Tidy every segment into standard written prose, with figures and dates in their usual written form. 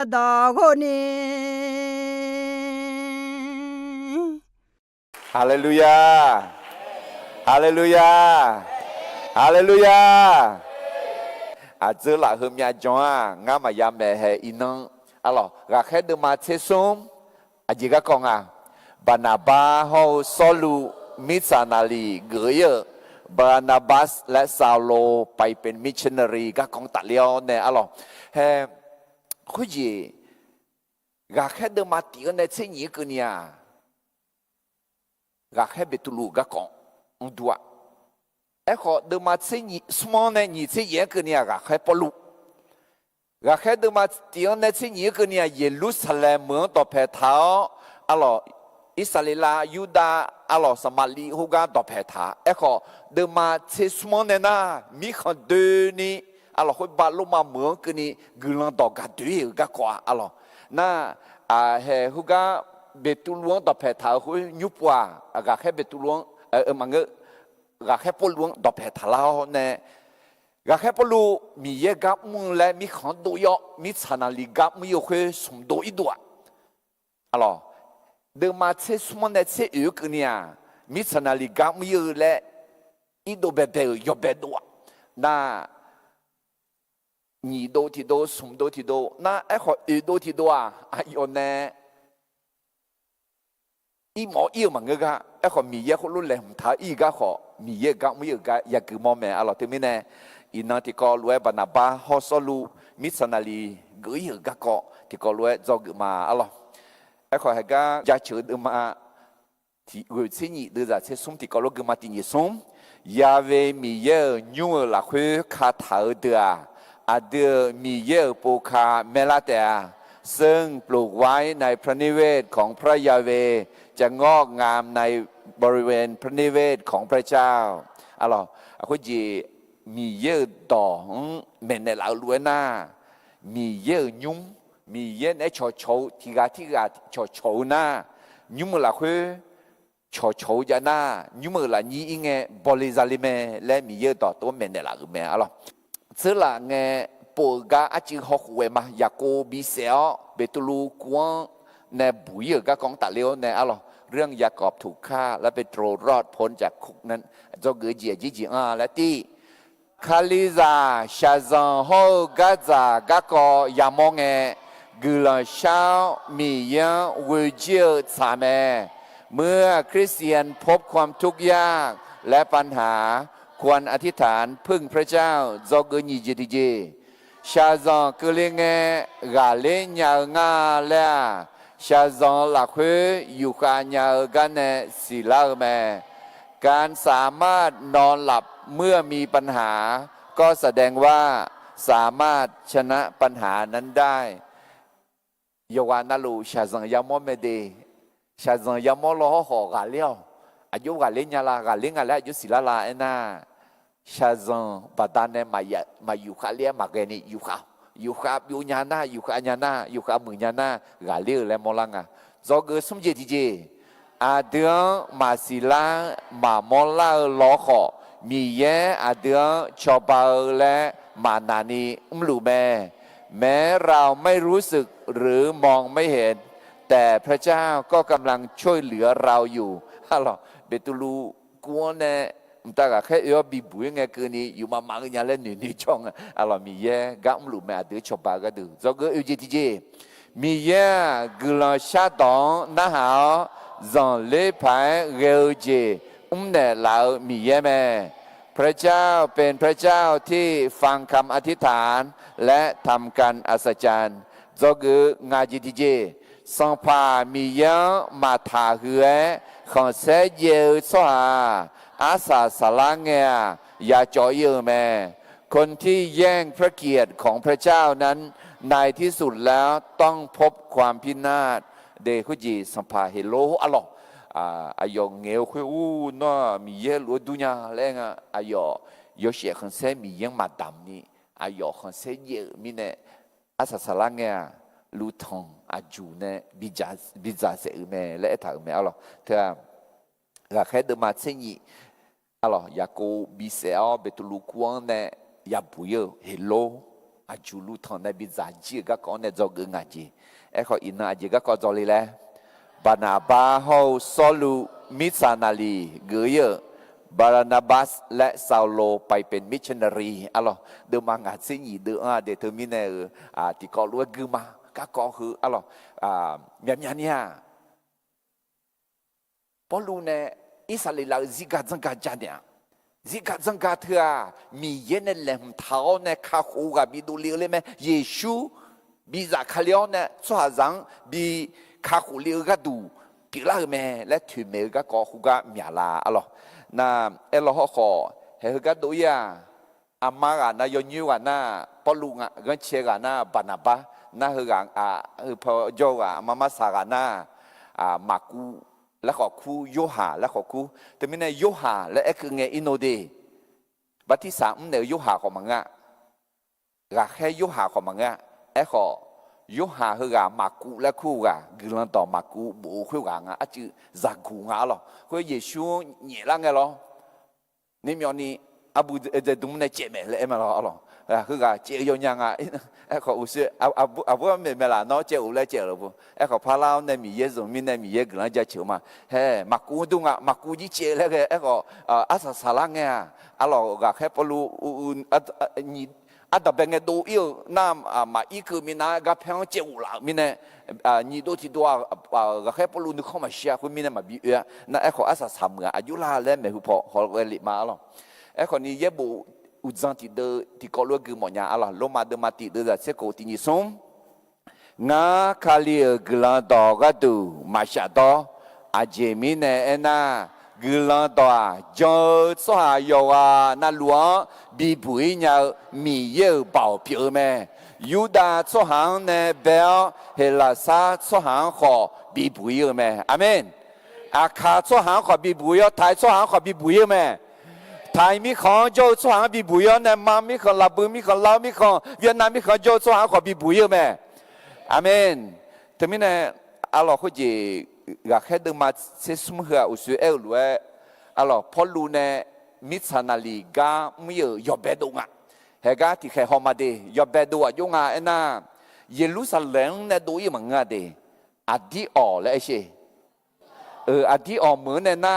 哈利路亚，哈利路亚，哈利路亚。这là hôm nay cho ngã mà ya mẹ hệ inang alo gà khét được mà thế sum gì các con Barnabas ho Solu missionary gửi Barnabas และ Saulo ไปเป็น missionary các conตัดเลี้ยวเนี่ยalo he คุยกาแค่เดินมาตีกันในเส้นนี้กันเนี่ยกาแค่เบตุลูกก็กองดัวไอ้ขอเดินมาเส้นนี้สมองในนี้เส้นนี้กันเนี่ยกาแค่ปลุกกาแค่เดินมาตีกันในเส้นนี้กันเนี่ยเยรูซาเล็มเมืองต่อแผ่เท้าอิสราเอลยูดาสมาลีฮูกาต่อแผ่เท้าไอ้ขอเดินมาเส้นสมองในน่ะมีคนเดินนี่คุยบาลมาเมืองกันนี่กำลังต่อกาดุยก็กว่าน่าเฮฮูกาเบตุลวงต่อแผ่เท้าคุยยุบว่ากาแค่เบตุลวงมังเงกาแค่ปลวงต่อแผ่เท้าเนี่ยกาแค่ปลูมีเยกับมึงและมีขันตัวย่อมีชนาลีกับมีอยู่คุยสมโดอีตัวเดินมาเชื่อสมในเชื่ออยู่กันเนี่ยมีชนาลีกับมีอยู่และอีโดเบเบยอเบตัวน่า你都提到，什么都提到，那一个耳朵提到有呢？一模一样个个，一个米也好路来唔睇，依家好米也讲没有个，也叫么名？对面呢？伊那提个路巴拿巴好少路，米上那里个有个个，提个路做个嘛，一个系个家求的嘛，提个千二都在切送提个路个嘛，第二送，因为米也牛啦会卡头的เดือมีเยอะปูคาเมลาเตาซึ่งปลูกไว้ในพระนิเวศของพระยาเวจะงอกงามในบริเวณพระนิเวศของพระเจ้าคุจีมีเยอะต่อเมนในเหล่าล้วนหน้ามีเยอะยุ่งมีเยอะในชอโฉที่กาชอโฉหน้ายุ่งเมื่อละคือชอโฉจะหน้ายุ่งเมื่อละนี้อิงเงบริซาลิเมและมีเยอะต่อตัวเมนในเหล่าเม此啦个布家一直学会嘛，雅各比小贝ตุลูกวงในบุยก็ของตัดเลี้ยวในเรื่องยากอบถูกฆ่าและเปโตรรอดพ้นจากคุกนั้นเจ้าเกิดเจียจีและที่คาลิซาชาซังโฮกาจาก็ยามองกุลชาวมียังวิจิตสามเมื่อคริสเตียนพบความทุกข์ยากและปัญหาควรอธิษฐานพึ่งพระเจ้าจอกเกนีเจดีเจชาซองเกลิงเงกาเลญญางาเลชาซองหลักเฮอยู่กาญากันเนสิลาเมการสามารถนอนหลับเมื่อมีปัญหาก็แสดงว่าสามารถชนะปัญหานั้นได้ยาวานาลูชาซองยามอเมเดชาซองยามอลอหอกาเลียวอายุกาเลญญาลากาเลงกาเลอายุสิลาลาเอน่าชาซังปัตตานีมาอยู่ข้าเลี้ยมาเกนี่อยู่ข้าอยู่ญาณาอยู่ข้าญาณาอยู่ข้ามือญาณากาเลี้ยและมอลังจอกสมเจติเจเดือนมาสิลามามอลาล้อขอมีเยเดือนชอบาและมานานีลูแม้เราไม่รู้สึกหรือมองไม่เห็นแต่พระเจ้าก็กำลังช่วยเหลือเราอยู่เบตุลูกวนเนมตากแค่บีบุยไงคืนนี้อยู่มามังยันเล่นนี่ช่องมีเยกัมลูแม่เดือดชอบก็ดูจอกอุจิติเจมีเยกุลชาตองน่าหาจงเล่ไปเกลเจเนเรามีเยแม่พระเจ้าเป็นพระเจ้าที่ฟังคำอธิษฐานและทำการอัศจรรย์จอกงาจิติเจสังพามีเยมาถาเหือของเสยเยสวาอาสาสลังเงียอย่าจ่อเยอะแม่คนที่แย่งพระเกียรติของพระเจ้านั้นในที่สุดแล้วต้องพบความพินาศเดคุจีสัมภาเฮโลอายองเงียวคุยน่ามีเยอะล้วนดุญาแรงอายอยเสียคนเสมียังมาดำนี่อายอคนเสเยอะมีเนี่ยอาสาสลังเงียลูทองอาจูเนี่ยบิจาเสอเมและถาเมเธอเราแค่เดินมาเช่นนี้ยาโกบิเซลเบตุลูกวงเนี่ยยาบุยเฮโล อาจูลูทอนในบิจาจีก็ก่อนในจอกงาจีขออินนาจีก็ก่อนจอลีแลบานาบาฮาซอลูมิซานาลีเกยบารานาบัสและซาโลไปเป็นมิชชันนารีอะไรเดิมมางาซิญีเดือเดเทอร์มินเนอร์ที่ก่อรู้กึมาก็ก่อคืออะไรเมียเนี่ยพอรู้เนี่ยอิสราเอลซิกาจังกาจันเนี่ยซิกาจังกาเถอะมีเย็นเล่มเท้าเนี่ยข้าหูกับบิดูเลี้ยเลยไหมเยซูบิจากขลี้เนี่ยส่วนจังบิข้าหูเลี้ยก็ดูปีละแม่และถือเมก็ก่อหูก็มีอะไรอะไรน่ะเราขอเฮก็ดูย่าอามากันน่ะยอนยูกันน่ะพอลุงอ่ะก็เชื่อกันน่ะบานาบาน่ะเฮกันพอโยกันมาสากันน่ะมากูแล้วก็คูโยหาแล้วก็คูแต่ไม่ในโยหาและคือไงอินโนเดบัดที่สามเนี่ยโยหาของมังอ่ะก็แค่โยหาของมังอ่ะก็โยหาคือกะมากูและคู่กะกลันต่อมากูบุคุยกันอ่ะอาจจะจักกูงาหรอคุยเยซูเนี่ยละไงหรอนี่มีอันนี้อาบุจะดูมันในเจ็บไหมเลยเอ็มหรอคือกะเจียยังอ่ะก็อุศิอาบุไม่ละน้องเจ้าอุเลยเจ้าหรือเปล่าก็พาเราในมีเยซูมีในมีเยกลันจะเชื่อมาเฮ้มากูดูงะมากูยิ่งเจ้าเลยก็อาศัยสาระไงอ่ะเราก็แค่พอรู้นี่แต่เป็นไงดูอีน้ำมาอีคือมีน้าก็เพียงเจ้าละมีเนี่ยนี่ดูที่ตัวก็แค่พอรู้นึกเข้ามาเชียร์คุณมีเนี่ยมาบีเอนั่นก็อาศัยสามเมื่ออายุลาเล่นไม่หุบพอเขาเรียกมาหรอกคนนี้เย็บอุจังที่เดที่เขาเลือกคือหมอนยาอะไรลงมาเดิมมาติดเดือดเสกตินิสมงาคาลีกลันดอกระดูมาชาดออาเจมิเนเอน่ากลันดอจอสหายว่านั่นหลวงบีบุยเนี่ยมีเยอะเบาเพียวแม่ยูดาสหางเนเบลเฮลาซาสหางขอบีบุยแม่อาเมนอาคาสหางขอบีบุยไทยสหางขอบีบุยแม่ไทยมีของโจสหางบีบุยเนี่ยมามีของลาบุมีของลาวมีของเวียดนามมีของโจสหางขอบีบุยแม่อาเมนแต่ไม่แน่อาลอเขาจีอยากให้ดึงมาเชื่อมหัวอุสุเอลด้วยอาลอพอรู้เนี่ยมิสานาลีกาไม่ยอมเบดงอ่ะเฮกาที่แค่ฮอมาเดยอมเบดงยงอ่ะน่ะเยรูซาเล็มเนี่ยดูยังมังอ่ะเดอดีออเลยใช่อดีออเหมือนเนี่ยน่ะ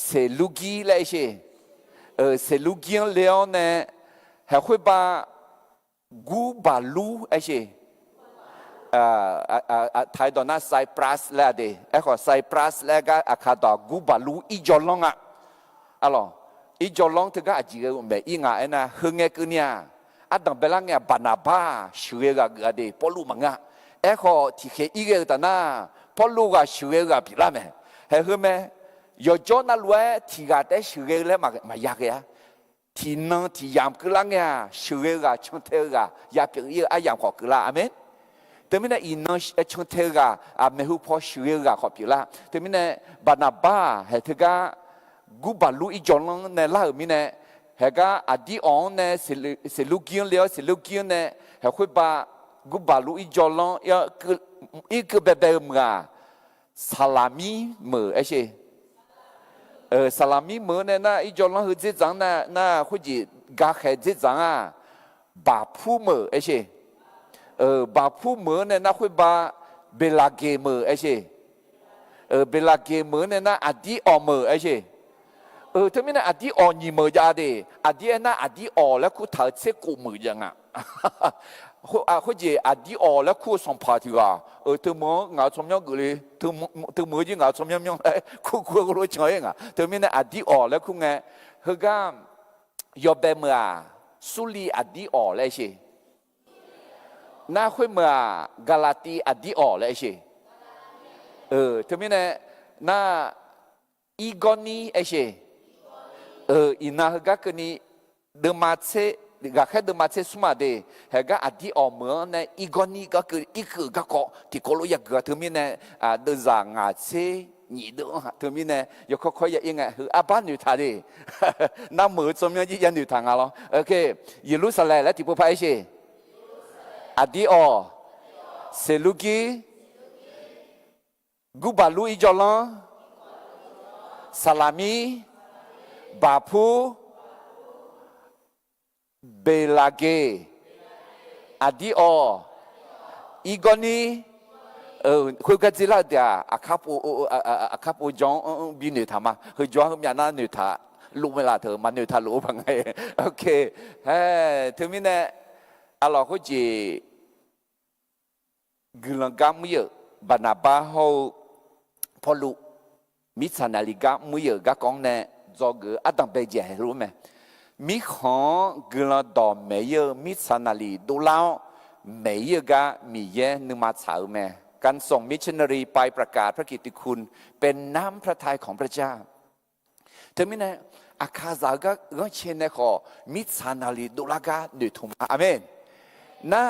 เซลูกีเลยใช่เซลูกีเลี้ยวเนี่ยเฮคุยบากูบาลูใช่ไทยตอนนั้นไซปรัสแล้วเดก็ไซปรัสแล้วก็อาคาดอกูบาลูอีจอลองอ่ะอะไรอีจอลองถึงก็อาจจะแบบอีงอ่ะนะหึงเงคือเนี่ยดังเบลังเนี่ยบานาบาช่วยกันเดพอลูมังอ่ะก็ที่เคอีเกตน่ะพอลูกก็ช่วยกันพิลามั้ยเฮ้ยมั้ยยอจอนั่นเลยที่ก็ได้ช่วยเลยมาอยากเอ่ะที่นั่งที่ยามคือลังเนี่ยช่วยกันชนเทกันอยากเป็นอีอายามขอคือละอาเมนแต่ไม่ได้อินนชนเทกาไม่หูพอช่วยกาขอบอยู่ละแต่ไม่ได้บานาบ้าเหตุกากูบาลูอีจอนเนี่ยล่าไม่ได้เหตุกาอดีออนเนี่ยเสลูกินเลี้ยวเสลูกินเนี่ยเหตุคุยบากูบาลูอีจอนยาคืออีกแบบเดิมอ่ะซาลามีมือไอ้เช่ซาลามีมือเนี่ยนะอีจอนคือจีจังน่ะคุยจีกาแค่จีจังอ่ะบาพูมือไอ้เช่บาพูเหมือนเนี่ยนะคุยบาเบลาเกมือไอ้เช่เบลาเกมือเนี่ยนะอดีออมือไอ้เช่ถ้าไม่นะอดีออนีมือยาเดอดีนะอดีออแล้วคุยถ่ายเสกูมือยังอ่ะคุยจีอดีออแล้วคุยส่งพาทีว่าถึงมืองาสมยองกุลีถึงมือจีงาสมยองเลยคุยรู้เฉยอ่ะถึงไม่นะอดีออแล้วคุยไงเฮก้ามยอเบมือสุลีอดีออเลยใช่น่าคุยเมื่อกาลาตีอดีออเลยใช่ถึงไม่เนี่ยน่าอีกอนีไอ้ใช่อินาฮกะคนนี้เดิมมาเชก็แค่เดิมมาเชสมาเดฮกะอดีออเมื่อเนี่ยอีกอนีก็คืออีกก็ก็ที่เขาอยากเกิดถึงไม่เนี่ยเดินจางอาเชนี่เด้อถึงไม่เนี่ยยกค่อยๆยังไงคืออาบ้านอยู่ท่าดีน้ำมือสมยังยันอยู่ทางอะไรโอเคเยรูซาเล็มและที่พวกไปใช่อดีอเซลูกีกูบาลูอีจอลอนซาลามีบาพูเบลาเก อาดีออีกอนี้คุยกันจีละเดียอาคาปูจองบินเนธามาเฮจองมีนาเนธาลูกเวลาเธอมันเนธาลูกพังไงโอเคเฮ้ถึงมิเนี่ยalorsเขาจีกุลังกามือบานาบาเขาพอลุมิสานาลิกามือกากองเนี่ยจอกืออาดังเบเจรู้ไหมมีของกุลังดอมเมย์มิสานาลีดูแล้วเมย์กามีเยนึกมาสาวแม่การส่งมิชชันนารีไปประกาศพระกิตติคุณเป็นน้ำพระทัยของพระเจ้าถึงมิเนี่ยอาคาซากก็เช่นเนี่ยขอมิสานาลีดูลากาหนึ่งทุ่มอาเมนน่า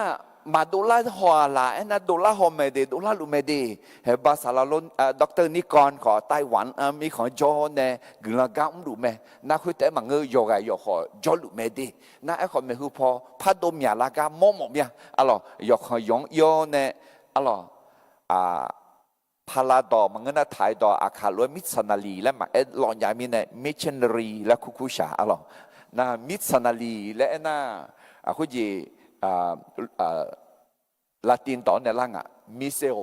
มาดูแลหัวละน่าดูแลหัวไม่ดีดูแลลูกไม่ดีเห็นภาษาละล้นด็อกเตอร์นิกรขอไต้หวันมีของจอเนี่ยกุลกามลูกแม่น่าคุยแต่มังเงยโยกายโยขอจอลูกไม่ดีน่าไอ้คนไม่หูพอพัดดมยาลากามอมเนี่ยอะไรโยขอยงโยเนี่ยอะไรพาลาดอมังเงน่าถ่ายดออาคาล้วนมิสนาลีและมาหลอนยามีเนี่ยมิชชันนารีและคุคุชาอะไรน่ามิสนาลีและน่าคุยลาตินตอนในล่างมิเซโอ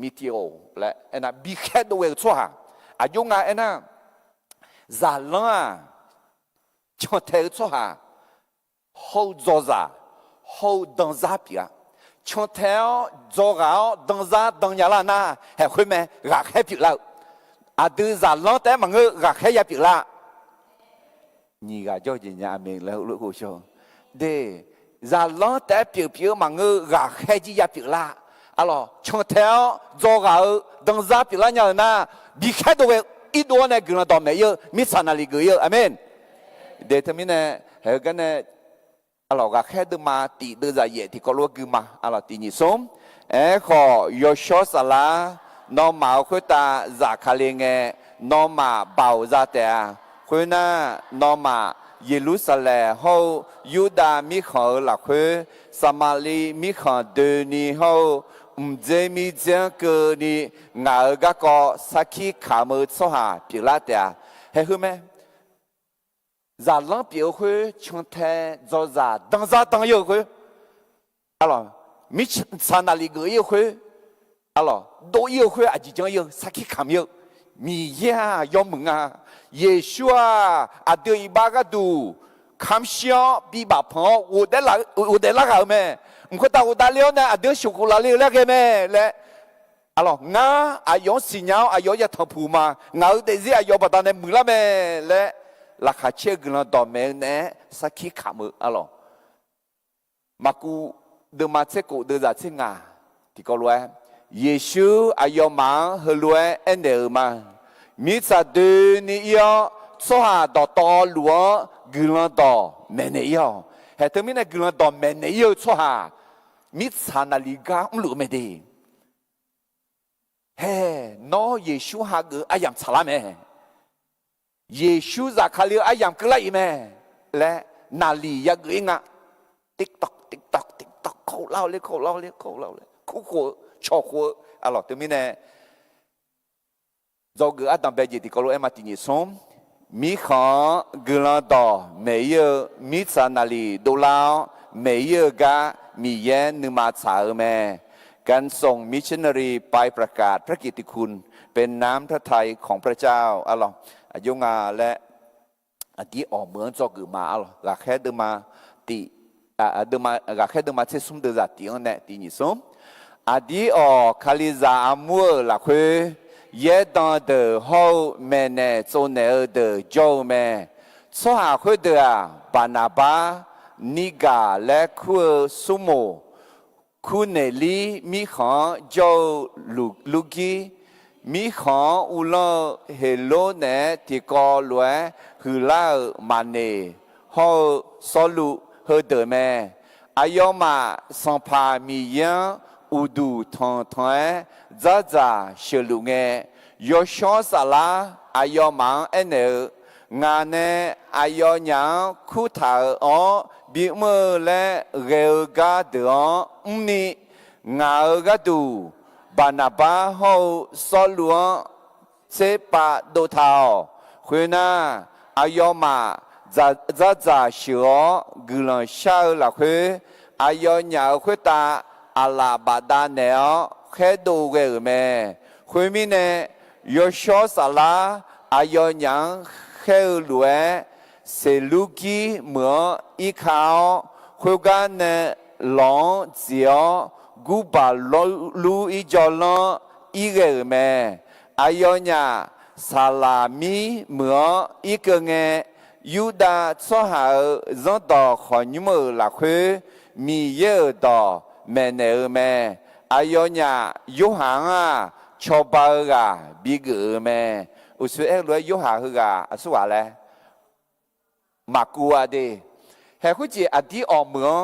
มิเทโอและน่ะบีแค่ตัวเองชัวร์อายุงน่ะซาลังชอบเทชัวร์เขาจอซาเขาดังซาปีชอบเทจอเขาดังซาดังยาลาน่ะเห็นไหมรักแค่ปีละดูซาลังแต่มันก็รักแค่ยาปีละนี่ก็จะจริงๆไม่แล้วลูกผู้ชมเด้ราล้อแต่เปียวๆมันก็รักให้จียาปีละอะไรช่วงเท้าจอเขาดังซาปีละเนี่ยนะบีแค่ตัวอีตัวเนี่ยกุลดอมไม่เยอะมิสานาลีก็เยอะอาเมนเดี๋ยวทำไมเนี่ยเฮ้ยกันเนี่ยอะไรรักแค่ตัวมาตีตัวใจเย็นที่ก็รู้กุมาอะไรตีนี่สมขอยอชอสลาน้องมาคุยตาจากคาเลงน้องมาเบาซาแต่คุยน่ะน้องมาเยรูซาเล็มเขายูดาห์มีเขาหลักคือสมาลีมีเขาเดินีเขาเจมีเจ้าเกินีงาก็ก็สักขีขามือสหาพิลาเตียเห็นไหมจาลังเปียวคือช่วงเทจอจาดังเยอะคืออะไรมิชานาลีก็เยอะคืออะไร多เยอะคืออาจจะเยอะสักขีขาเยอะมีเยอะยอมมึง耶稣啊，对伊巴个都看相比巴朋我得那个咩？唔可打我打了呢，对小姑拉了那个咩嘞？alors nga ayo sinyal ayo ya thapu ma nga de zi ayo bata ne mula me le la kha che gna do me ne sakhi khamu alors maku de ma che ko de za che nga ti ko lue yesu ayo ma he lue ende maมิสเดนิยอสหาดอตอหลัวกุลดอเมเนียเฮตมินกุลดอเมเนียสหามิสานาลิกาอุลุเมดีเฮนอเยซูฮากอายามชลาเมเยซูซาคาลีอายามกลายเมและนาลียากอิงะติ๊กตอกเขาเล่าเลยคู่ชอคู่อะไรตมินจอกืออาดัมเบจิติโกโลเอมาตินิสมมีข้อกลาดอเมยมิสานาลีดูลาวเมยกามีเยนึมาสาวแม่การส่งมิชชันนารีไปประกาศพระกิตติคุณเป็นน้ำพระทัยของพระเจ้าอัลลอฮ์อายุงาและอดีออกเหมือนจอกือมาอัลลอฮ์รักแค่เดิมาติเดิมารักแค่เดิมาเชซุมเดอร์ติอันเนตินิสมอดีออกคาลิซาอัมัวลักเฮ也当的好咩呢？做那的教咩？说下会的巴拿巴、尼加来库苏摩，库内里米行叫卢基，米行乌拉黑罗呢？提高来荷拉曼呢？好收入好的咩？阿要嘛上帕米样乌杜汤咋小路哎。有小啥啦？阿要忙安呢？俺呢？阿要娘苦头哦，比么嘞？热个的哦，你俺个都把那把好烧路这把都头，回呢？阿要嘛咋小个人小了回， อายอญาคุตาอาลาบาดาเนอแค่ดูเกอเมคุยมิเนยชอสลาอายอญาแค่รวยเซลูกีเหมืออีขาวคุยกันเนหลงเจียวกูบาลูอีจอลอีเกอเมอายอญาซาลามีเหมืออีกเงยูดาสหาจังต่อขอนิมลาคุมีเยอะต่อแม่เนอแม่อายอญายูหางอ่ะชอบบากะบิกแม่อุสุเอรวยยูหาฮึกะอสุวาเลมากัวเดเฮคุจิอดีออเมือง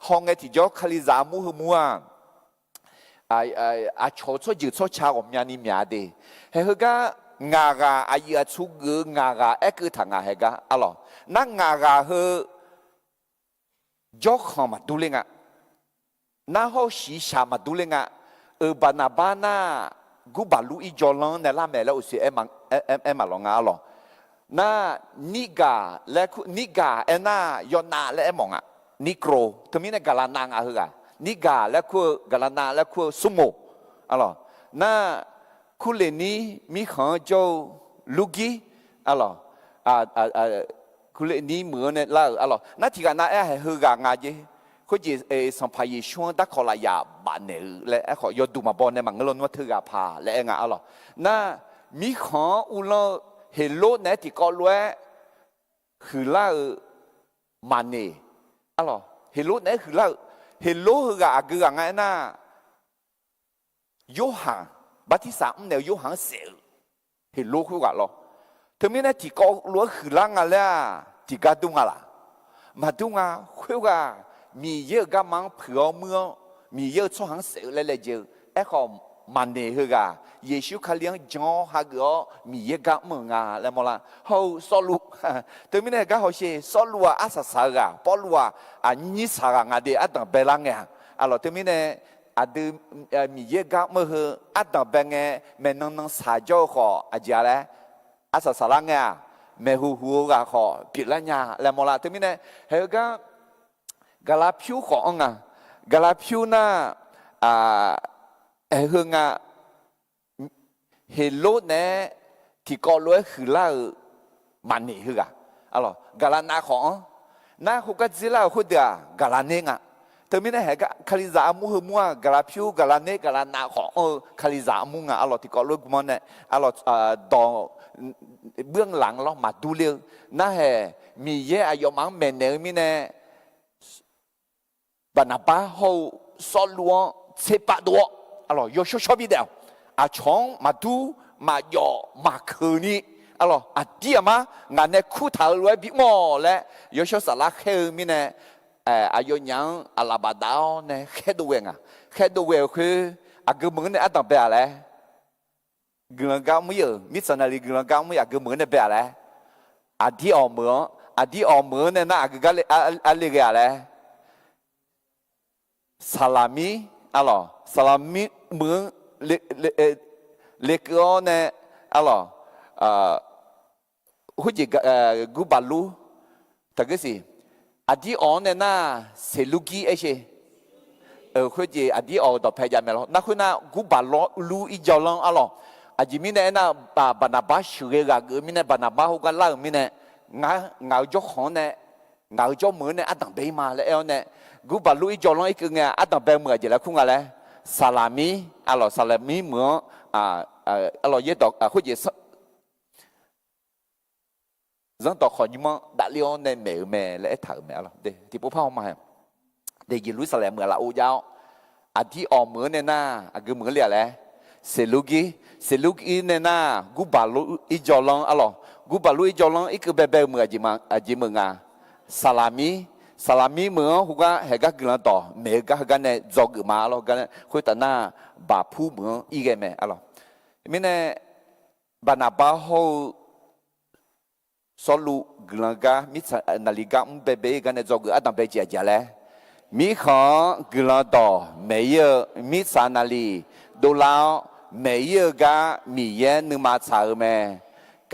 ห้องไอที่จอคาลิซามูฮึมัวอาโชโชยืดโชชาอมยานิมยาเดเฮฮึกะงากาอายุชุกงากาเอกทางาเฮกะอะลอนั่งงากาเฮจอกขมาดูเลงะน่าเขาสีชามาดูเลงะบานาบานากูบาลูอีจอลังเนล่าเมลอุสิเอมาลองาลอน่านิกาและนิกาน่ายอนาและมองอ่ะนิโครทมิเนกาลานางาเฮกะนิกาและคูกาลานาและคูสุโมอะลอน่าคุณเลนี้มีของเจ้าลูกีอะไรคุณเลนี้เหมือนเนี่ยล่ะอะไรนั่นที่กันนั่นเอ้ฮือกางาเจคุณจีสัมภาระช่วงดักขอลายาบานเนี่ยและขอยอดูมาบอลเนี่ยมันก็ล้วนว่าถือกาพาและงาอะไรนั่นมีของอุลเฮโลเนี่ยที่ก็ล้วนคือล่ะมันเนี่ยอะไรเฮโลเนี่ยคือล่ะเฮโลฮือกาคือกางาน่ะโยฮันบัติสามเนี่ยยูหังเสียเห็นลูกคุยกันหรอถึงแม้เนี่ยที่ก็รู้คือร่างอะไรที่ก็ดุงอะไรมาดุงคุยกันมีเยอะก็มันเผื่อเมื่อมีเยอะช่วงหังเสียเลยเจอไอ้ของมันเนี่ยคือกันเยซูเขาเลี้ยงจอฮักก็มีเยอะก็มึงแล้วมั้งล่ะเขาสรุปถึงแม้เนี่ยก็เขาเชื่อสรุปอาสาสากันพอรู้ว่านิสากันเดี๋ยวอันนั้นเป็นอะไรอะไรถึงแม้เนี่ยอาดูมีเยอะก็มืออัดแบบเงี้ยแม่นั่งสายจ่อขออาจารย์เลยอาสาสารงาแม่หูก็ขอปิดละเนี่ยแล้วมอลาที่มีเนี่ยเฮก็กาลาผิวของกาลาผิวน่ะเฮงเฮโลเนี่ยที่ก็รู้คือละมันนี่คือกะอะไรกาลาหน้าของหน้าเขาก็จะเล่าเขาเดียกาลาเนี่ยแต่ไม่ได้เห็นก็คาลิซามูมัวกาลาพิวกาลาเนกาลานาของคาลิซามูอ่ะอะไรที่ก็รู้กุมันเนี่ยอะไรดองเบื้องหลังเรามาดูเรื่องน่าเหมีเยอะอายุมังเมนเนอมีเนี่ยบรรณาบ้าเขาสอนล้วนเซปะตัวอะไรยศชอบอีเดียวอาชงมาดูมาหยอมาคืนนี้อะไรเดียมางานเนี่ยคู่ถ่ายรวยบิ๊กมอและยศสารเคมีเนี่ยอายุยังอาลาบาดาวเนี่ยแค่ดูเองแค่ดูเองคือก็เหมือนเนี่ยต้องเป็นอะไรเงินก้าวไม่เยอะมิสนาลีเงินก้าวไม่อยากก็เหมือนเนี่ยเป็นอะไรที่ออกเหมือนเนี่ยน่าก็อะไรกันอะไรซาลามิอะไรซาลามิเหมือนเล็กเนี่ยอะไรหุ่นจีกูบาลูแต่ก็สิอดีออนเนี่ยน่าเซลูกีเอชคุณจีอดีออนต่อพยายามแล้วนักคุณน่ากูบาลลูอีจอลังอะไรจีมีเนี่ยน่าบรรณาบ้าช่วยกันมีเนี่ยบรรณาบ้าเขาก็เล่ามีเนี่ยเงาจอกของเนี่ยเงาจอกเหมือนเนี่ยต่างไปมาแล้วเนี่ยกูบาลูอีจอลังอีกเนี่ยต่างไปเหมือนจีแล้วคุณอะไรซาลามิอะไรซาลามิเหมือนอะไรเยอะต่อคุณจีrằng tao khỏi nhưng mà đã liêu nên mẹ lẽ thở mẹ rồi để thì bố phao mà để Jerusalem là ô giáo thì ở mưa nên na cái mưa liền lẽ Selugi nên na gu balu ijolang alo gu balu ijolang ik bebe mưa gì mà salami mưa huga hega gila to mẹ cái này jog mà alo cái khối ta na bà phu mưa cái mẹ alo mình này bà na bà hồ solu gelaga mit naliga bebe gane zog adam be ja le mi kha gelado meye mit sanali dola meye ga mi ye numa cha me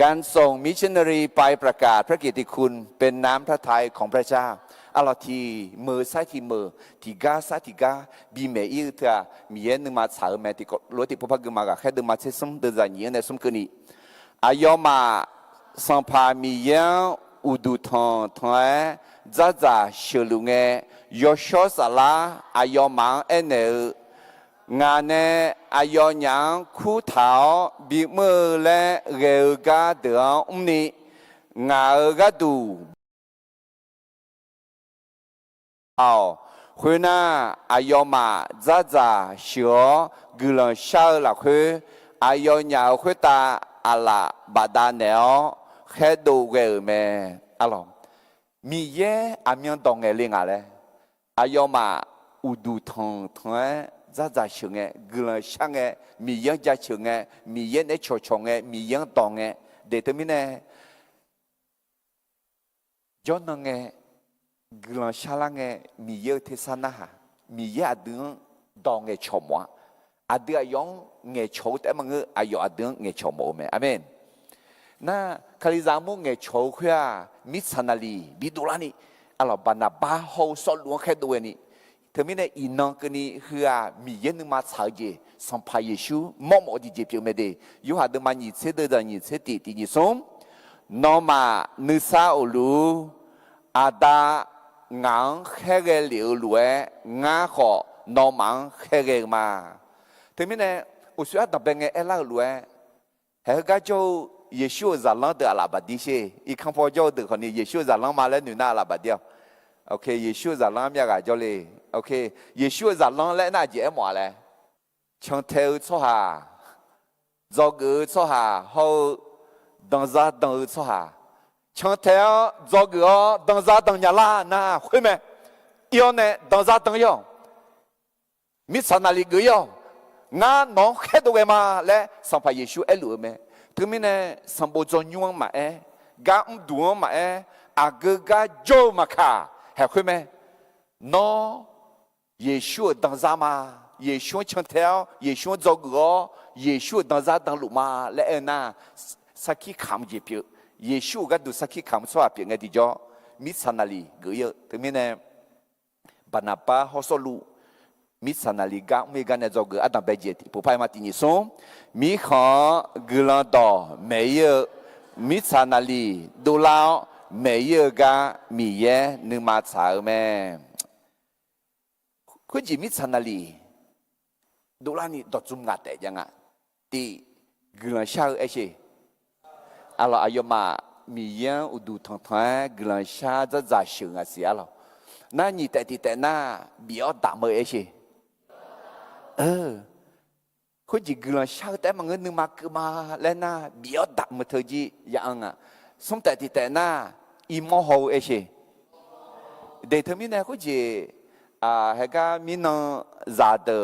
การส่งมิชชันนารีไปประกาศพระกิตติคุณเป็นน้ำพระทัยของพระเจ้า alors thì mờ sai thì mờ thì ga sai thì ga bị mẹ yêu thì mẹ nhưng mà sợ mẹ thì có lối thì bố cái mà cả khai đừng mà chết sống từ giờ nhiều này sống cái này ai mà sang pha mẹ u du thong thong za za sửa luôn nghe yo short sala ai mà anh ngà nè ai nhang khu thảo bị mơ lẽ ghê ga đường nị ngà ga đủ hồi na ai mà za za sửa gửi lần sau là khơi ai nhà khơi ta à la bà đa nẻo khé đồ ghê mẹ alo mi ye amian dong nghe liền à lẽ ai mà u du thong thong za za sửa nghe gửi lần sang nghe mi ye ra sửa nghe mi ye để cho nghe mi ye dong nghe để tới mi nè cho nó nghe gửi sang nghe mi ye thế san na ha mi ye adung dong nghe cho moi adung ayong nghe choแต่มันayong adung nghe cho moi me amen na kali zamu nghe cho khoa mit sanali bidulani alo bana ba ho so luang khai duwe ni thế mình này inong cái ni hua mi ye nương ma chao je song pa Yesu mo mo di je piu me de yu ha de ma ni che de da ni che ti ni som no ma nu sa o lu ada ngang khai ge liu lue nga kho no mang khai ge ma thế mình này u sua da ben ge la lue he ga jo Yesu za lang de la ba di she I kan po jo de kon ni Yesu za lang ma le nu na la ba dia okay Yesu za lang mya ga jo le okay Yesu za lang le na je mo le chang theo cho ha do gu cho ha ho dang za dang cho ha chang theo do gu dang za dang nya la na hui me yo ne dang za dang yo mi sa na li gu yo nga no khe do ge ma le sang pa Yesu e lu me thứ mình này sang bộ cho nhung mà gã đuông mà à gã jo mà cả hay không mẹ nó Giêsu đang ra mà Giêsu chân theo Giêsu cho gõ Giêsu đang ra đang lục mà lẽ na sakhi khám gì biểu Giêsu gã du sakhi khám xóa biểu nghe đi cho mít sanali gửi thứ mình này Barnabas họ số lu mít sanali gã mấy gã này cho gửi adam bây giờ thì bố phải mà tin như xong mi kho glan do meye mi sanali do lao meye ga mi ye nu ma cha me ko ji mi sanali do la ni do zum nga te janga ti glan sha e che alo ayoma mi ye u du thong thong glan sha za za shung a si alo na ni te ti te na bio da me e che ko ji glan sha te ma ngun ma ke ma le na bio da ma tho ji yang a som te ti te na I mo ho e she de tho mi na ko ji a ha ga mi no za de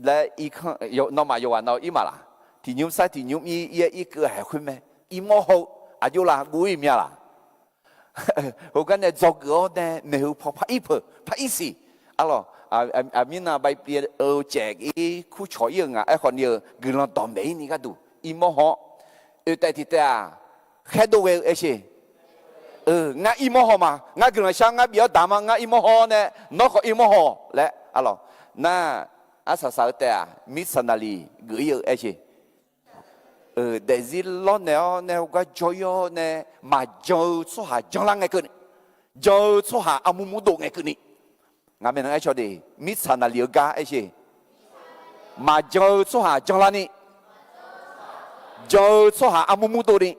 le I khan yo no ma yo wa no I ma la ti nyum sa ti nyum I ke ha khun me I mo ho a yo la gu I mya la ho ga ne zo go ne ne hu pa I si alo Amina bay bia chèn cái khu chọi dương à, còn nhiều người làm tóm đấy ni cái đủ, im họ, tại thì ta khai đồ về ấy chứ, ngã im họ mà, ngã người làm sao ngã biểu đảm mà ngã im họ nè, nó có im họ, lẽ, alo, na, sao sao ta, missionary gửi ở ấy chứ, để gì lo nè cái joyo nè, mà joy số hà chẳng là ngày cái, joy số hà amu đồ ngày cái này. ngài mình nói cho đi mít sản là liệu ga ấy chứ mà giờ số hà chẳng là ni giờ số hà amu mu đồ đi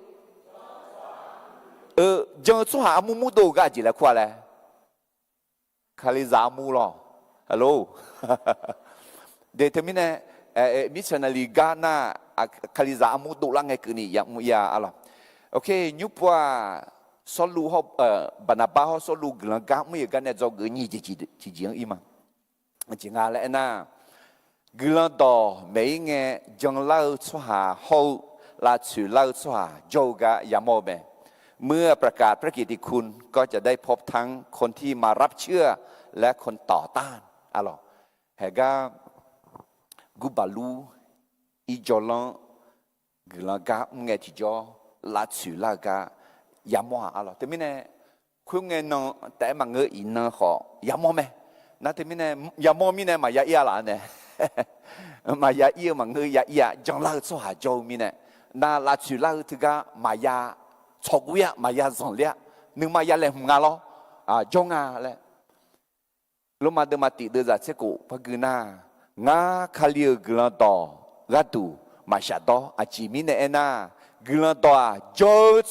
giờ số hà amu mu đồ ga gì là qua lẽ khali giá mu lo hello để thế mình này mít sản là liệu ga na khali giá mu đồ là ngày cứ ni ya mu ya alo ok nhúc qua số lu họ Barnabas họ số lu gần gác mấy cái này do người nhị chỉ riêng im mà chỉ ngã lại na gần đó mấy nghe trong lâu số hà hậu là chủ lâu số hà yogaยามโมเบเมื่อประกาศพระกิตติคุณก็จะได้พบทั้งคนที่มารับเชื่อและคนต่อต้านอะไรเฮกากุบาลูอีจอลังgần gác nghe chỉ cho là chủ là gácยามว่าอะไรแต่ไม่แน่ คุยเงินแต่มาเงยอินนะขอยามอแม่นั่นที่มีเนี่ยยามอมีเนี่ยมายาเอียละเนี่ยมายาเอียมาเงยยาเอียจังเล่าสหโจมีเนี่ยน่าละชุเล่าถึงก็มายาชกุยะมายาสองเลี้ยนึงมายาเลยหงาล้อจงอาเลยลมาเดมาติเดจะเชกุพะกืนางาคาลีกลันตอกาตูมาชาโตอาจิมิเนเอนากลันตอโจ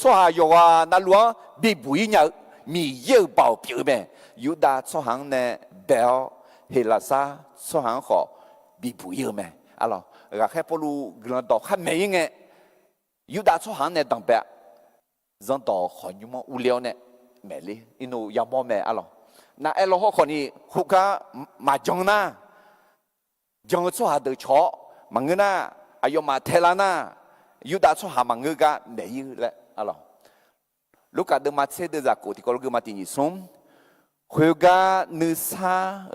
สหโยวานาลัวบิบุยเนี่ยมีเยอะเบาเปียวแม่ยูดาสหังเนี่ยเบลเฮลาซาสหังขอบิบุยแม่อะไรก็แค่พอรู้กลันตอข้าไม่ยังไงยูดาสหังเนี่ยตั้งแต่จังต่อขอยุมอุเลียวเนี่ยแม่เลยอินูยามอแม่อะไร那哎，老好看你，胡个麻将呐，将做下的炒，忙个呐，还有麻太啦呐，有打做下忙个个没有嘞，啊咯。如果的麻菜的在国地高个麻地你送，胡个你啥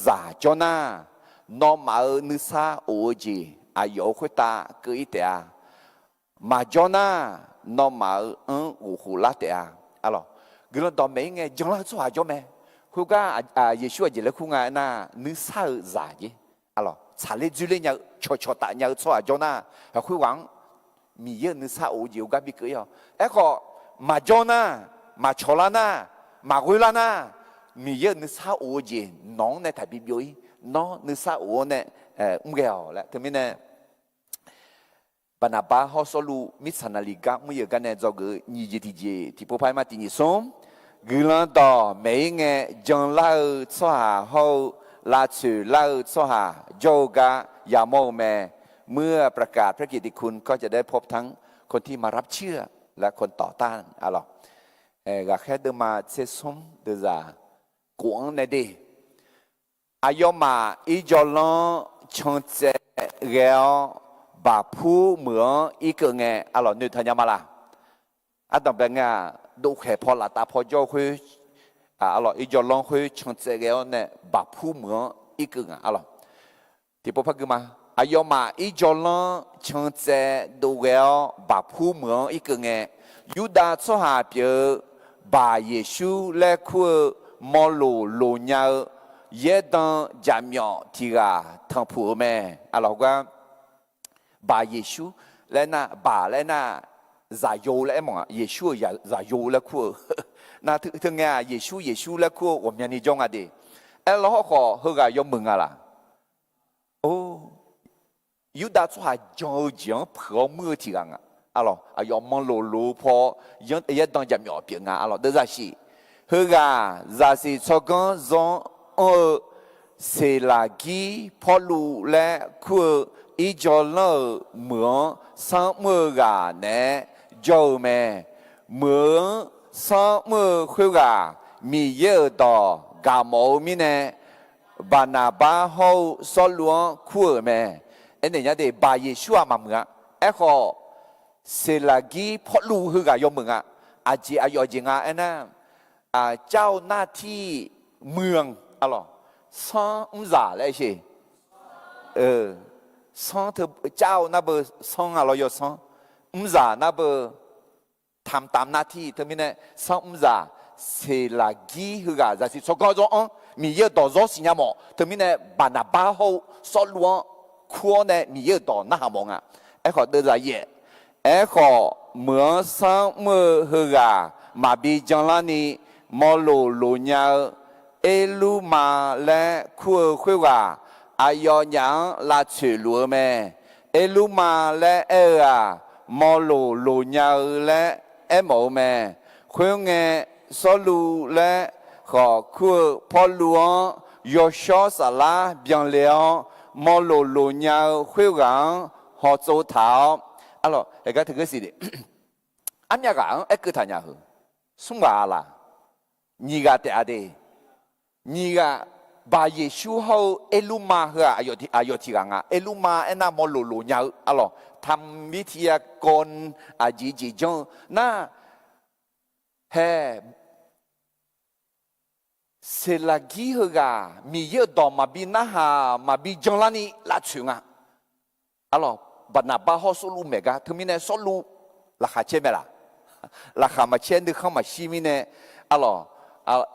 炸椒呐，那麻你啥蚵仔，还有会打个一点啊，麻椒呐，那麻五胡辣的啊，啊咯，个人到没个将来做下椒没？ခုကယေရှုကလေခုငါနာနဆာဇာကြီးအဲ့လိုခြာလေဂျူလေညာချောတာညာချောဂျောနာခုဝမ်မီယေနဆာအိုဂျီကဘီကယောအဲ့ခေါ်မာဂျောနာမာချောလာနာမာဂွေလာနာမီယေနဆာအိုဂျီနောင်းနဲ့တဘီဘီယိုနောနဆာအိုနဲ့ဥငယ်ော်လေတမင်းနဲ့ပနာပါဟောဆလူမစ်ဆနာလီကမယေကနေဇောဂညီဂျီတီဂျီတီပိုဖိုင်မာတီနီဆုံกลันต่อไม่เงี้ยจังเล่าสหาเขาลาชื่อเล่าสหาโยกะยาโมแมเมื่อประกาศพระกิตติคุณก็จะได้พบทั้งคนที่มารับเชื่อและคนต่อต้านอะไรก็แค่เดินมาเซซุมเดือดกวงในดีอายมาอีจอลชงเจเกลบาผู้เหมืออีกเงี้ยอะไรนึกทันยามาละต้องเป็นไงดูแค่พอละตาพอจ่อคุยอะไรอีจอลองคุยชงเจเกลเนี่ยบาผู้เหมืออีกอะไรที่พอพักมาอายมาอีจอลองชงเจดูเกลบาผู้เหมืออีกเงี้ยยูดาสหาเปียบาเยซูและคุยมอลูลูเนาเยดังจามยอที่กาทั้งผู้แม่อะไรก็บาเยซูและน่ะบาและน่ะ在有了嘛，耶稣也在有了苦，那听啊，耶稣了苦，我们你讲啊的，哎，老好好个要问啊啦，哦，有的做下讲讲破么提个啊咯，啊要忙碌碌破，也当家苗病啊咯，都是些，好个，这是做工从是垃圾破路来苦，一家人么上么个呢？做咩？么上么去个？米有到干毛咪呢？把那把好所罗苦咩？人家的把耶稣啊嘛么？哎好，是垃圾破路去个要么啊？อาจีอายอจิงานะเจ้าหน้าที่เมืองอะไรซ้อนจ่าเลยสิซ้อนเธอเจ้าน่าเบอซ้อนอะไรอยู่ซ้อนจ่าน่าเบอทำตามหน้าที่เธอไม่เนี่ยซ้อนจ่าเซลากีคือกาจะสิสกอจงมีเยอะต่อรถสิญญาโมเธอไม่เนี่ยบานาบ้าเขาสอนล้วงขั้วเนี่ยมีเยอะต่อหน้าหมองอ่ะไอ้ขอเดินใจเย่ไอ้ขอเมื่อซ้อนเมื่อคือกามาบีจังลานีมอลูลูญาเอลูมาและขั้วคือกาอายอยังลาชื่อลัวแม่เอลูมาและเอมอลูลูญาและเอโมแม่ขั้วเงสลูและขอคือพอหลวงยอชอสลาเบียงเลี้ยงมอลูลูญาขั้วกังหอโจเท้าอะไรเอกถึงก็สิเดอันยังกังเอกทันยังหือสมว่าละนี่ก็แต่อะไรนี่ก็บาเยชูเขาเอลูมาเหรออายอที่กังอ่ะเอลูมาเอ็น่ามอลูลูญาอะไรทำวิทยากรจีจงน่าเฮเซลากีฮกามีเยอะต่อมาบีน่าหามาบีจังลานีลาชงอ่ะอะไรบรรณาบ้าเขาสู้รู้เมกาถึงมีเนี่ยสู้รู้ราคาเช่นไหมล่ะราคามาเช่นดึกเข้ามาชีมีเนี่ยอ alors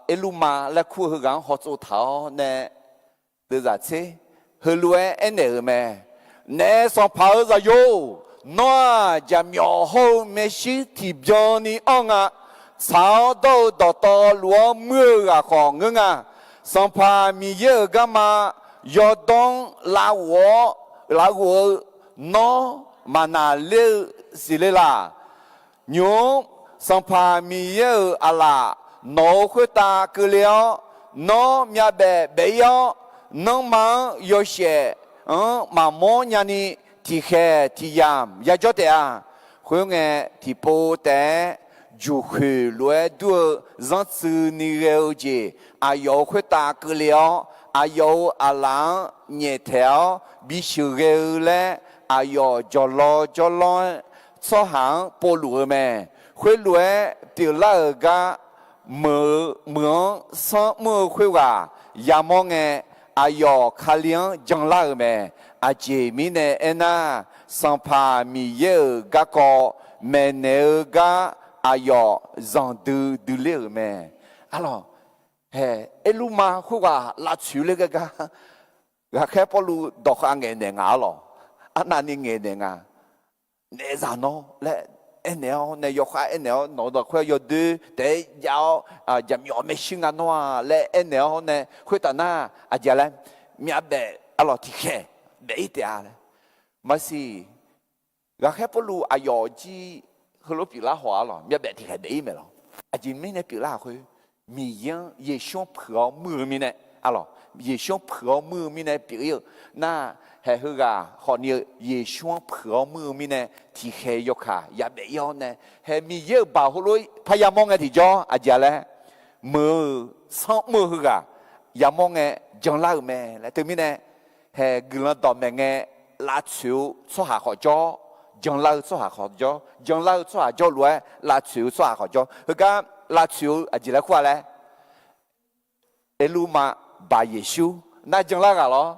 eluma la khu hgang ho zu thao ne de za che helue ene me ne so pa za yo no jam yo ho me shi ti byo ni onga sao do do to luo mưa à khó ngưng à song pa mi ye ga ma yo dong la wo no mà na le si le la nhớ song pa mi ye à la no khu ta cứ liao no mya be be yo no ma yo she mà mo nya ni ti khe ti yam ya jo te a khu nghe ti po te dù khử lúa đua dân sự ni rêu gì yêu khuyết ta cứ liao yêu láng nhẹ theo bị sự rêu lẽ yêu cho lo cho hàng bộ lúa mẹ khuyết lúa từ là ga mưa sáng mưa khuyết gà ya mong nghe yêu khá liang chẳng là mẹ chị mi nè ena sang pa mi ye ga co mẹ nè ga ayo zang de le me alors eluma khuwa la chu le ga khe polu do kha nge ne nga lo anani nge ne nga ne za no le eneo ne yo kha eneo no do kho yo de yao jam yo me shinga no le eneo ne khweta na ajala mia be alors ti khe be ite ale masi ga khe polu ayo ji hơi bị lá hóa rồi, biết bé thì phải để mày rồi, chỉ mấy này bị lá thôi, mì yang ye xong phở mưa mì này, alo, ye xong phở mưa mì này bị yêu, na hệ hư gà họ nhiều ye xong phở mưa mì này thì hệ yok hà, ya bé yêu này, hệ mì yêu bảo họ lối, phải ya mong cái thì cho, giờ là mưa xong mưa hư gà, ya mong cái chẳng lao mẹ, là từ mì này, hệ gửi đòn mẹ nghe lá chiếu số hạ họ cho chẳng lao số hạ họ cho chẳng lao số hạ cho lúa lá chiếu số hạ họ cho cái lá chiếu chỉ là khoa lẽ eluma bà Giêsu na chẳng lao cả lo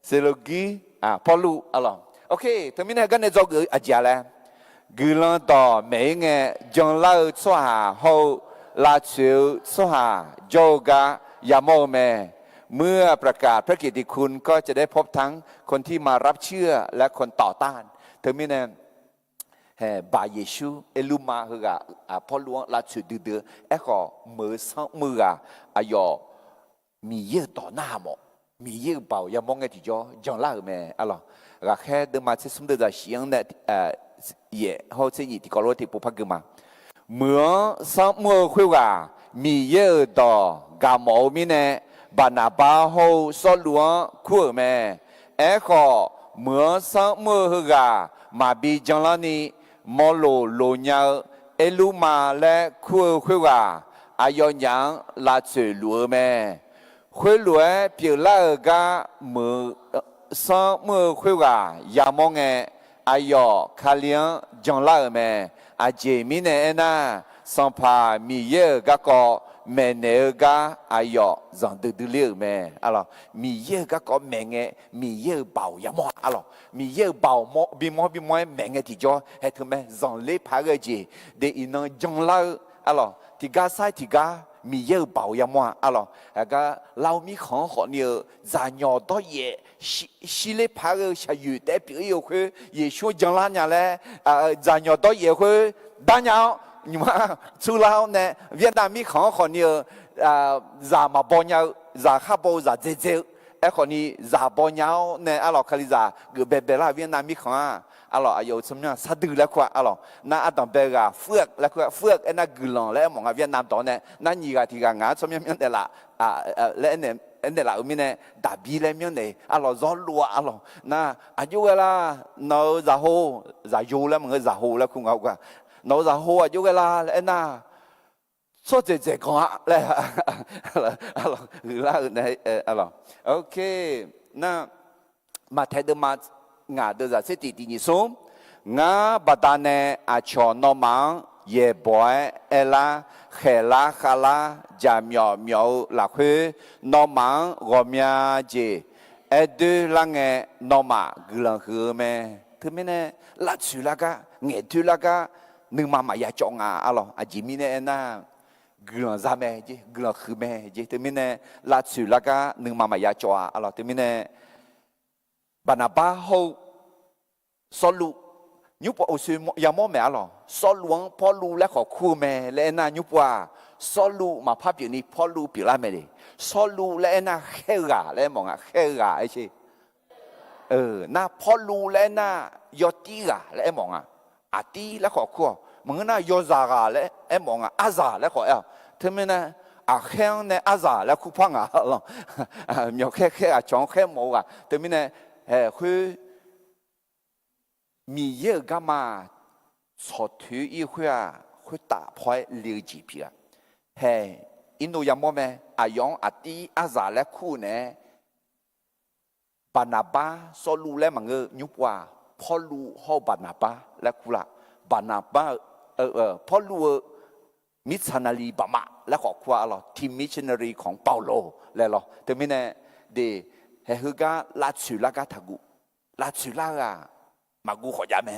selogi Paulo alo ok thì mình cái này do gửi chỉ là gửi lên đó mấy nghe chẳng lao số hạ hậu lá chiếu số hạ cho cáiยามโมเมเมื่อประกาศพระกิตติคุณก็จะได้พบทั้งคนที่มารับเชื่อและคนต่อต้านเธอไม่แน่บาเยซูเอลูมาคือกะพอล้วงลาสุดเดือเอก็มือซ้อมือกะอายอมีเยอะต่อหน้าหมดมีเยอะเบาอย่ามองไงที่จ่อจังล่าแม่อะไรก็แค่เดินมาที่สมเด็จจะเสียงเนี่ยเย่เขาจะยินที่กอล์ฟที่ปุ๊บพักกันมาเมื่อซ้อมือคุยกะมีเยอะต่อกะหมอมีเนี่ยบานาบาโฮสลัวคู่แม่เอก็เมื่อสักมือหึกามาบีจังลานีมอโลโลญาเอลูมาและคู่คู่กาอายอนยังลาจือลัวแม่คู่ลัวเปียลากาเมื่อสักมือคู่กายามองเงอายอคาเลียงจังลาแม่อาเจมิเนเอน่าสัมภามีเยอะก็แม่เนกาอายอจังดื้อเลี้ยแม่อะไรมีเยอะก็แม่เงมีเยอะเบาอย่ามออะไรมีเยอะเบามอบีมอแม่เงที่จ่อให้ถึงแม่จังเล่พาเกจีเดี๋ยวอินจังเล่าอะไรที่กาใส่ที่กามีเยอะเบาอย่ามออะไรแล้วก็เรามีของขอเนี่ยจะหยอดตัวเย่สิเล่พาเกชาอยู่แต่เปียอยู่คือเย่ช่วยจังละเนี่ยแหละจะหยอดตัวเย่คือด้านยาวnhưng mà chú lão nè Việt Nam mi khó khó nhiều giả mà bao nhiêu giả khác bao giả dễ dễ ấy khó ni giả bao nhiêu nè alo khali giả người bè bè là Việt Nam mi khó alo ayo xem nha sátดื้อแล้วquoi alo na adam bè gà phướcแล้วquoi phước ấy na gửi lòngแล้วmong Việt Nam đó nè na nhì gà thì gà ngã xem nha để làแล้วnè anh để là mình nè đạp bi lên miếng này alo gió lùa alo na ayo là nó giả hồ giả dù là mọi người giả hồ là không học cả nó ra hoa chú cái là anh à số chế con á là này ok na mà thấy được mà ngã được ra sẽ đi như xuống ngã bắt đầu nè cho nó mang ye boy ela khela khala jam yo là khuê nó mang gom ya gì deux là nghe nó mà gửi hứa mẹ thứ mấy nè là chữ là cả nghe thứ là cả นึ่งมายาจงอะไรจิมีเนี่ยน่าเกลือซาเมจีเกลือคือเมจีแต่มีเนี่ยลาสุลากานึ่งมายาจวอะไรแต่มีเนี่ยบานาบาเขาสรุยุบอุสุยามอแม่อะไรสรุงพอรู้แล้วขอคู่แม่แล้วน่ายุบว่าสรุมาภาพอย่างนี้พอรู้ปีละไม่ได้สรุแล้วน่าเฮกาแล้วมองเฮกาไอ้ชีน่าพอรู้แล้วน่ายอตีกาแล้วมองอาตีแล้วขอคู่มึงน่ายอซากาแล้วมองอาซาแล้วขอทำไมนะอาแข้งเนี่ยอาซาแล้วคู่พังหรอมีแค่จองแค่หมอทำไมเนี่ยคือมีเยอะก็มาสอดถืออีก会打破了几片，嘿，印度有么咩？阿用阿弟阿咋来苦呢？巴拿巴所路来问个牛话，跑路好巴拿巴来苦啦，巴拿巴跑路มิชชันนารีบามาและขอคว้าหรอทีมมิชชันนารีของเปาโลเลยหรอแต่ไม่แน่เดเฮกาลาชูลากาทักุลาชูลากามากูขอยาแม่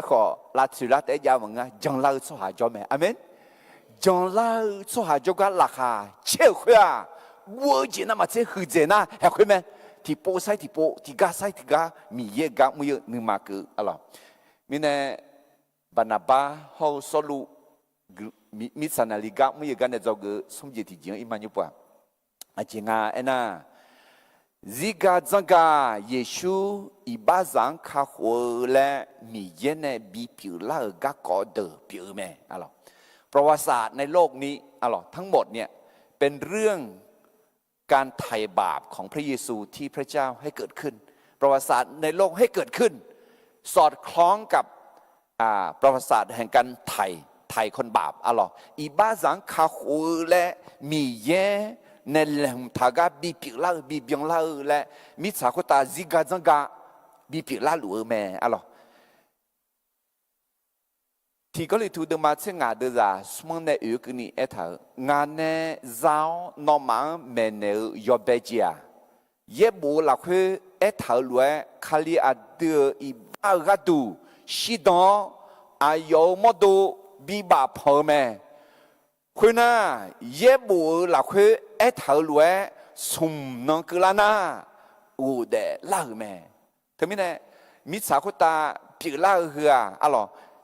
ขอลาชูลาแต่ยามึงจังลาสุหาจอมอเมนจังลาสุหาจอกันราคาเชื่อขวาวัวจีน่ามาเชื่อคือเจน่าเฮ้ยแม่ที่โปไซที่โปที่กาไซที่กามีเยกามุยนึงมาคืออะไรมีแน่บานาบาเขาสรุมิสันลิกาไม่ยกันเนี่ยจะก็สมจิตจริงอิมันอยู่ป่ะอาจารย์น่ะซิกาจังกาเยซูอีบาซังข้าหัวและมีเยนเนี่ยบีผิวละก็กอเดอผิวแม่อะไรประวัติศาสตร์ในโลกนี้อะไรทั้งหมดเนี่ยเป็นเรื่องการไถ่บาปของพระเยซูที่พระเจ้าให้เกิดขึ้นประวัติศาสตร์ในโลกให้เกิดขึ้นสอดคล้องกับประวัติศาสตร์แห่งการไถ่คนบาปอะไรอีบาซังข้าหัวและมีเยในแหล่งทากาบีปิลาบีเบียงลาและมิสาคุตาซิกาจังกาบีปิลาหลัวแม่อะไรที่ก็เลยถูกเดินมาเช่นงานเดือดสมองในอุกนี่เอท่างานในเจ้านอมันเมเนยอเบจียเย็บบัวหลักคือเอท่าหลัวคาลีอาเดืออีบากาดูชิดอนอายุมดูบีบาพอแม่คุณน่ะเย็บบัวหลักคือเอท่าหลัวสมนองกลานาอูเดลาแม่ทำไมเนี่ยมิสาคุตาปิลาเหืออะไร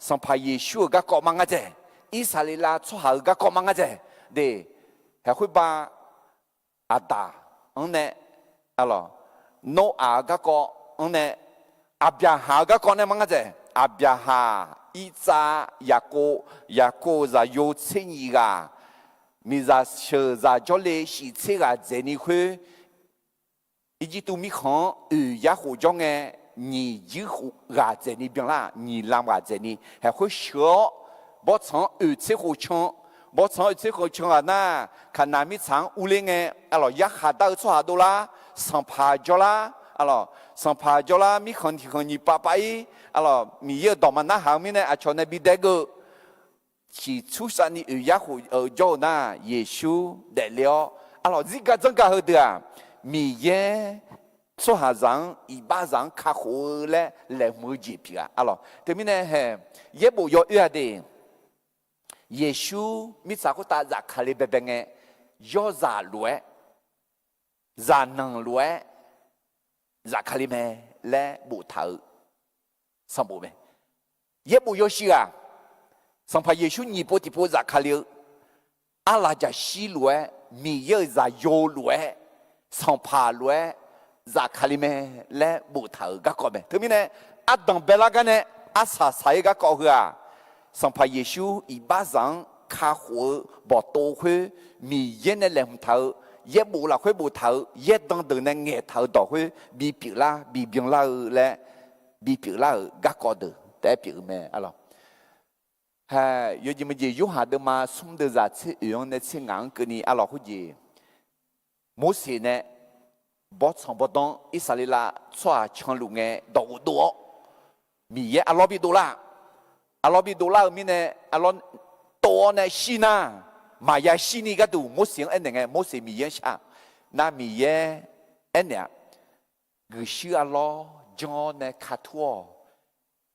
สัมภาเยซูก็กอมังอาเจอิสราเอลชั่วหาก็กอมังอาเจเดเฮคุบาอาตาอันเนี่ยอะไรโนอาก็กออันเนี่ยอับยาฮาก็กอเนี่ยมังอาเจอับยาฮาอิซายาโกจะโยเชนีกามิซาเชจะจอเลสิเชกาเจนี่คืออีจิตุมิขังยาหูจงเง你以后啊，在你边啦，你啷个在你还会学，不从二次互抢，不从二次互抢啊那，看那米长屋里个，啊咯一下到出下多啦，上爬着啦，啊咯上爬着啦，米看你爸爸伊，啊咯米要到嘛那后面呢，啊从那边那个，起初三你一户着那耶稣来了，啊咯这个真个好的啊，米耶。说下rằng一巴rằng卡火嘞来没几皮啊，咯，对面呢嘿，也不要约的，耶稣米啥个大家看里边边个，要咋乱，咋能乱，咋看里面来不头，上不没，也不要死啊，上怕耶稣你不的不咋看里，阿拉家西乱，米要咋要乱，上怕乱。za kalime le buta ga ko me to mine adang belaga ne asa sai ga ko hua sampa yesu i bazang kha ho bo to hu mi yen ne lem thau ye bu la hu bu thau ye dang de ne nge thau do hu bi pi la bi byong la le bi pi la ga ko de te pi me alors ha yo ji me ji yu ha de ma sum de za chi yon ne chi ngang ke ni alors hu ji mo si neบอสบดองอิสราเอลชั่วชังลุงเงดอกดัวมีเยอะ$ดมีเนี่ยตัวเนี่ยชีน่ามายาชีนี่ก็ดูมุสลิมเอ็นยังไงมุสลิมมีเยอะชาน่ามีเยอะเอ็นเนี่ยกุศลจอเนี่ยขัดทัว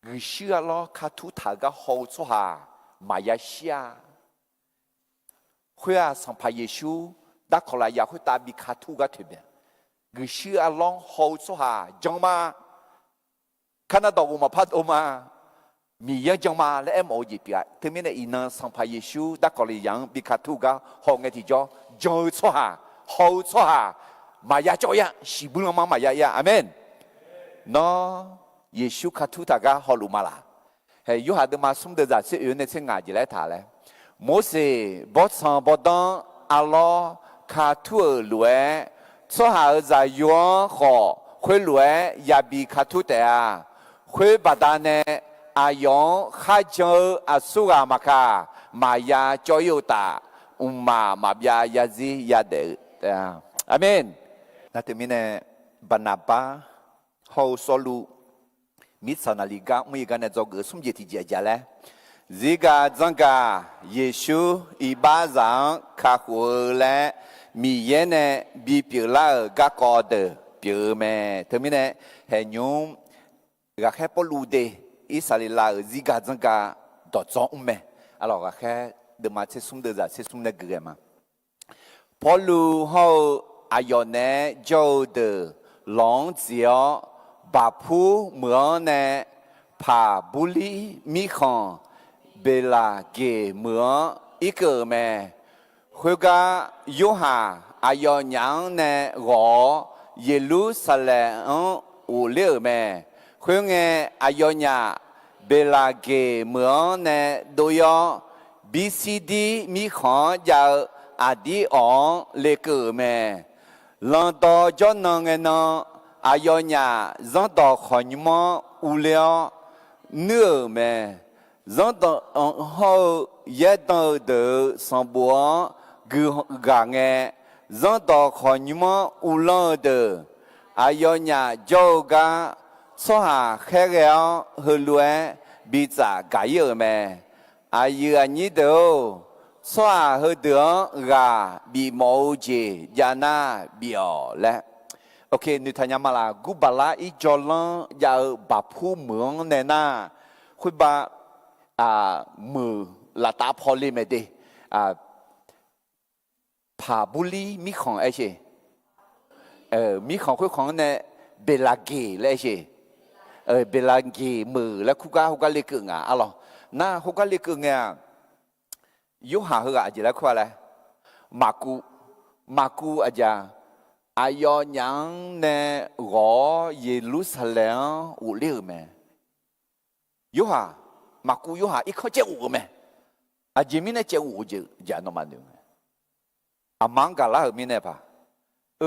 佢需要咯，卡图他个好处下，马亚西亚，会啊，上拍耶稣，打过来也会打比卡图个特别，佢需要咯好处下，讲嘛，看得到我们拍到嘛。มีเยอะจังมาและโมยิบะที่มีในอินสังพเยซูดักกอลียังบิคาทูกะฮองเงติจอจอชัวฮอชัวมายาจอยะสิบุลมามายายะอาเมนเนาะเยซูคาทูตากะฮอลุมาลาเฮยูหาดมาซุมเดซาเซอยู่ในเชิงงาจิเลถาเลยโมเสบอสังบอดังอัลลอฮ์คาทูลวยชัวหาจะยวนขอคุยลวยยาบิคาทูเตอะคุยบาดาเนอาหยองข้าเจออาสุกามากามายาจอยตามาบยายาซียาเดอาเมนนั่นที่มีในบรรณาบาฮาวสลูมิสนาลิกามีกันในจอกสมเจติเจเลยซิกาจังกาเยซูอีบาซังข้าหัวและมีเยเนบีเปียลากากอเดเปียแม่ที่มีในเฮยุมรักแค่ปลูเดอิสราเอลซิกาจังกาดอจงเมalorsแค่เดมาเชซุมเดซาเชซุมเนกเกมาพอลูเฮาอายอนเนโจเดหลงเจียวบาพูเหมือนเนผาบุลีมีคอนเบลาเกเหมือนอีกเกแม่คุยกายูฮาอายอนยังเนรอเยรูซาเล็มอูเล่แม่คุยงอายอนยาเบลาเกเหมือนเนโดยบีซีดีมีของยาอาดีอองเลเกแม่หลังต่อจนนังเงินอายอนยาจังต่อขอนมออูเลียเนื้อแม่จังต่อเขาเยต่อเดอสัมบัวกูกางเงจังต่อขอนมออูลอเดออายอนยาโจกาสหาแค่เลี้ยวหือล้วนบิจ่ากายเยอะแม่อายุอันนี้เดียวสหาหือเดือดกาบีโมจียานาบิโอและโอเคนิทานยามาลากุบาลาอีจอลังยาบาพูเมืองเนน่าคุยบามือลาตาพอลีเมเดผาบุลีมีของไอ้เช่มีของคุยของเนี่ยเบลาเกเลยเช่เบลาเกมือแล้วคุกาเล็กงาอ๋อน่าคุกาเล็กงายูหาเหืออาจจะแล้วคุอะไรมากูอาจจะอายอยังเนรอเยรูซาเล็มอูเล่แม่ยูหามากูยูหาอีกเขาเจ้าอูแม่อาจจะมีเนเจ้าอูจะนมันหนึ่งอามังกาลามีเนปะ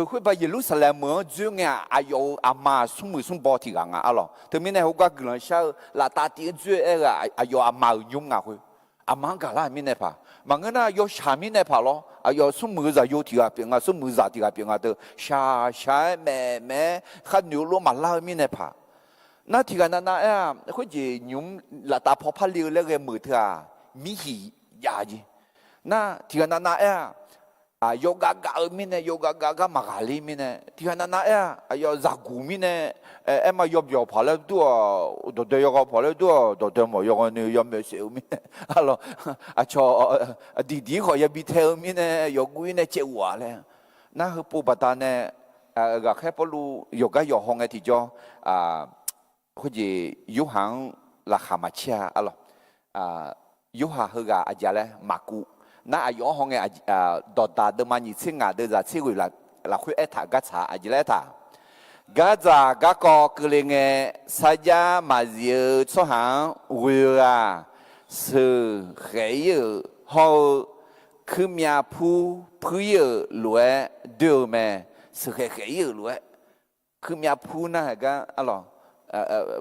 会把耶路撒冷门主啊，哎呦，阿妈送没送包提个啊，咯，他们呢，我讲个人小拉大点主个，哎呦，阿妈用啊会，阿妈个啦，面那怕，忙个那要下面那怕咯，哎呦，送没在有提个边啊，送没在提个边啊，都下妹，还牛肉嘛拉面那怕，那提个那哎，或者用拉大泡泡溜那个木头啊，米稀牙子，那提个那哎。yoga mine yoga magali mine tiana na ya ayo zagu mine ema yob pale do yoga pale do mo yoga ni yo me se mine alors acho di ho ya bitel mine yogu ne che wa le na hu po bata ne ga khe polu yoga yo hong ti jo ho ji yu hang la khamacha alors yu ha hu ga aja le maku那阿阳行嘅到达的嘛，你请啊，都在车位啦会一塔个茶，阿只来塔，个咋个个个零嘅沙家嘛有出行会啊，是还有好去面铺有来对咩？是还有来去面铺那个阿咯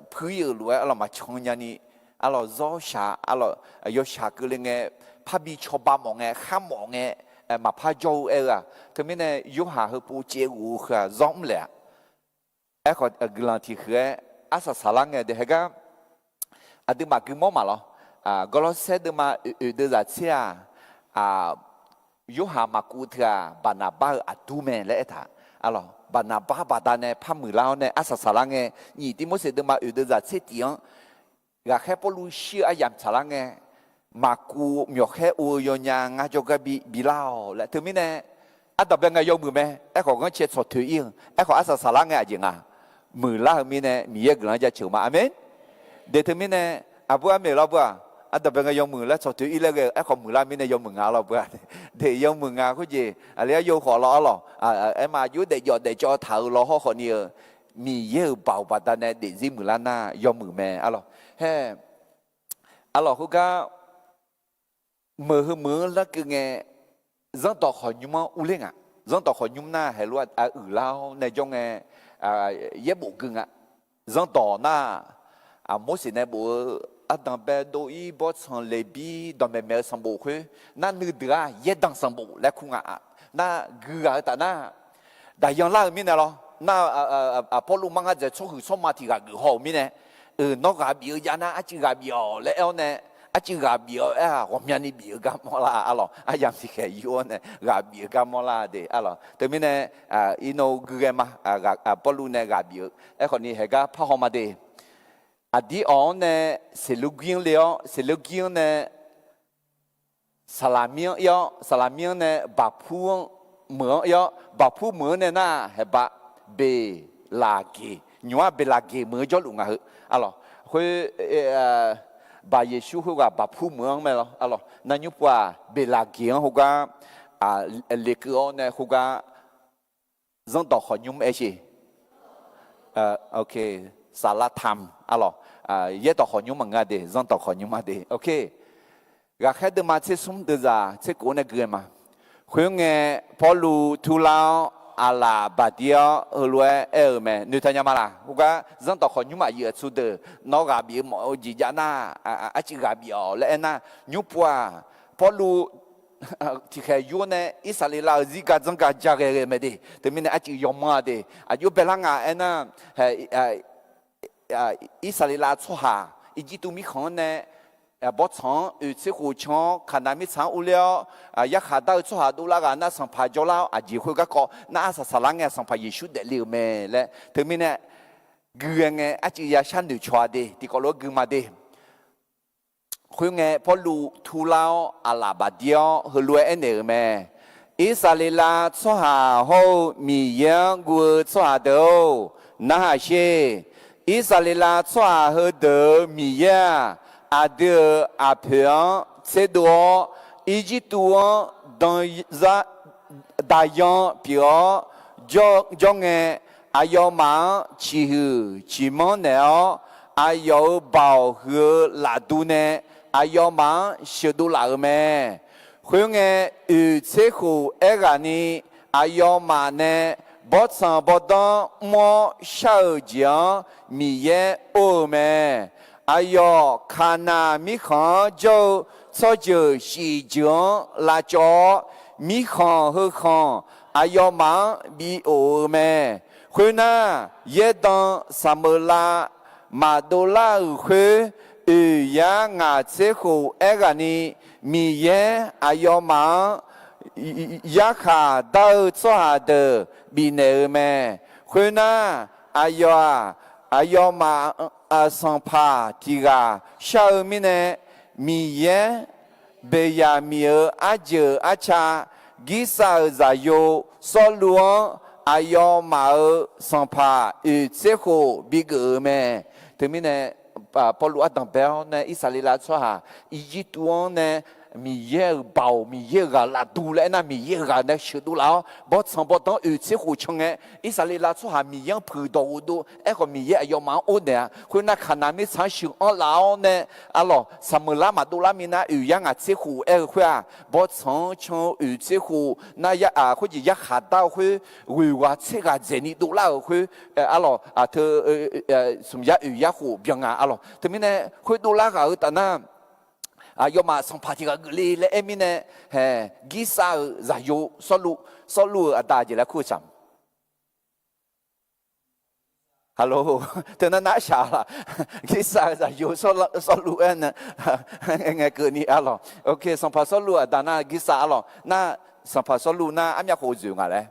铺有来阿咯嘛穷人呢，阿咯早下阿咯要下个零嘅。พาบีชอบามองไงข้ามองไงมาพาโจถึงแม้เนี่ยยุหาเฮปูเจอูค่ะร้องเลยก็กลังที่คืออาศัยสารังไงเดี๋ยวก็ดึงมากี่โมงมาหรอก็เราเสด็จมาเดือดเสียยุหามากูเถอะบานาบ้าดูแม่เลยท่าอะไรบานาบ้าบาดาเนี่ยพามือเราเนี่ยอาศัยสารังไงนี่ที่มุสลิมมาเดือดเสียที่ gà khép bố lu xia ai yam chả nghe mà cu miệt khép u yo nhà ngã cho cái bị lao lại thứ mấy nè anh tập bên ngay yo mười mẹ anh còn có chết sọt thứ yên anh còn ăn sả nghe gì ngà mười la mấy nè mì cái người ra chịu mà amen để thứ mấy nè à bữa anh mẹ lo bữa anh tập bên ngay yo mười la sọt thứ yên là cái anh còn mười la mấy nè yo mười ngà lo bữa để yo mười ngà cái gì à lấy yo khó lo lo em mà yo để cho thầu lo họ khó nhiều mì cái bảo bà ta nè để gì mười la na yo mười mẹ alo he alo cô ca mơ là cứ nghe dân tộc họ nhung mà u lên à dân tộc họ nhung na hay luôn lao này trong nghe yếp bộ cưng à dân tộc na mỗi sự này bộ dans bé đôi bớt sang lê bi dans bé mẹ sang bộ khơi na nữ đứa yết đang sang bộ lại khung à na gửi ta na đại yang la mi này lo na Paulo mang cái chỗ hữu số mà thì gửi họ mi này nó gửi biểu giá na chỉ gửi biểu lại eo này chỉ gà biểu我们那表干么啦？啊咯，样是可以呢，gà表干么啦的？啊咯，对面呢，ino 个嘛，不如呢gà表，可能係個拍好嘛的。啲我呢，是錄音了，是錄音呢，沙拉麵呢，白鋪門要，白鋪門呢那係白貝拉吉，你話貝拉吉門咗路啊？啊咯，佢bà Giêsu hô gà bà phu mương mày lo, alo, na nhúc qua bề là kiếng hô gà lệ cửa này hô gà dân tộc họ nhung ấy gì, ok, salat tham, alo, dân tộc họ nhung mà nghe đi, dân tộc họ nhung mà đi, ok, gà khai được mà chế sum được ra, chế cố này cười mà, khuyên nghe Paulo thu lao ala badia lue me nu tanya mala huga dân tộc họ nhung mà yêu su de nó gà bị mọi gì vậy na chỉ gà bị lẽ na nhung qua Paulo thì cái yêu này Israel gì cả dân cả gia cái me đi thì mình chỉ dùng mà đi yêu belang na Israel cho ha ít tu mi khon này bớt chọn chỉ hồ chọn khả năng mi chọn u liaoyak hà đạo cho hà đô la cái na sang phải cho lao chỉ huy cái co na sa lang nghe sang phải Giêsu để liều mẹ lẽ thứ mình nè gương nghe chỉ ya san được cho đi thì có lối gương mà đi huy nghe Paulo thu lao la bà dio hơi lue anh em mẹ Israel cho hà hô mi yang gu cho hà đâu na hà xe Israel cho hà hơi đâu mi ya Ade appelant c'est droit Égyptien dans dayan pio jonge ayoma chihu chimoneo ayo bao hu la dune ayoma shedu la me khuyenge utsehu egani ayoma ne botsan bodan mo shao jian miye ome ayo khana mi khan jo cho jo shi jong la cho mi khan hơ khan ayo ma bi o me khuna ye dan samala ma do la khu ya nga che khu egani mi ye ayo ma ya kha da cho ha de bi ne me khuna ayo ma sans pas tiga shao mine miye beya mieux adieu acha gisa zayo soluan ayo ma sans pas utseho bigme termine Paulo dans Berne Israël cho ha Égyptien ne miye bao miye ga la du le na miye ga na shudu la bot san bot dans utseho chonge Israël cho ha miye pu do do e ko miye ayo ma o ne ko na khana mi san shu on la ne alors samula ma do la mi na yang a tseho e ko bot san chon utseho na ya ko ji ya ha da ko wi wa che ga zeni do la ko alors a te sum ya ya ho bien alors termine ko do la ga ta na yo ma sang parti ga le le emine he gisa za yo solu ada je la khu cham hello tena na sha la gisa za yo solu en nge ke ni alo okay sang pa solu ada na gisa alo na sang pa solu na amya ho ju nga le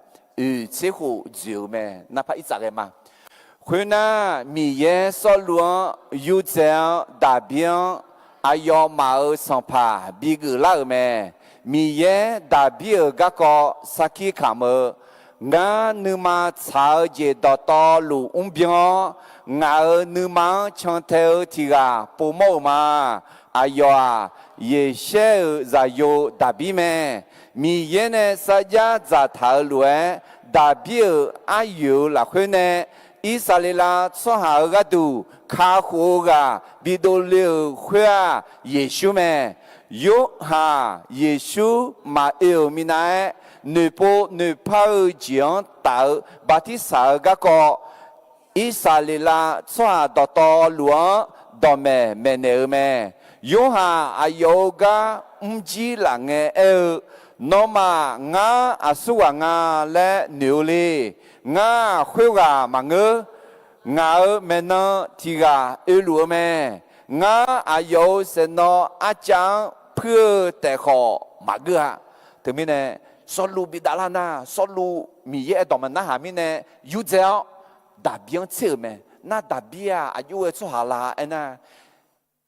che ho ju me na pa i za ge ma 回那米耶所罗有这大兵，阿要马尔上帕比格拉咩？米耶大兵个个萨基卡么？我你妈草节到道路边，我你妈墙头提个不毛嘛？阿要啊，也些在有大兵咩？米耶呢，撒家在头路大兵阿有拉回呢？以色列啦，做下个都卡户个，比都留会啊，耶稣们有哈耶稣嘛有米奈，你不你怕讲到巴提萨个个，以色列啦，做下到路到咩咩呢咩，有哈啊有个唔知人嘅那么我阿苏啊我来牛哩。我会话嘛我们呢提个路咩？我阿有是喏阿讲破得好嘛个啊？对面呢？说路比达拉那说路米耶到门那下面呢？有这样大边车咩？那大边啊，阿有做下啦，哎那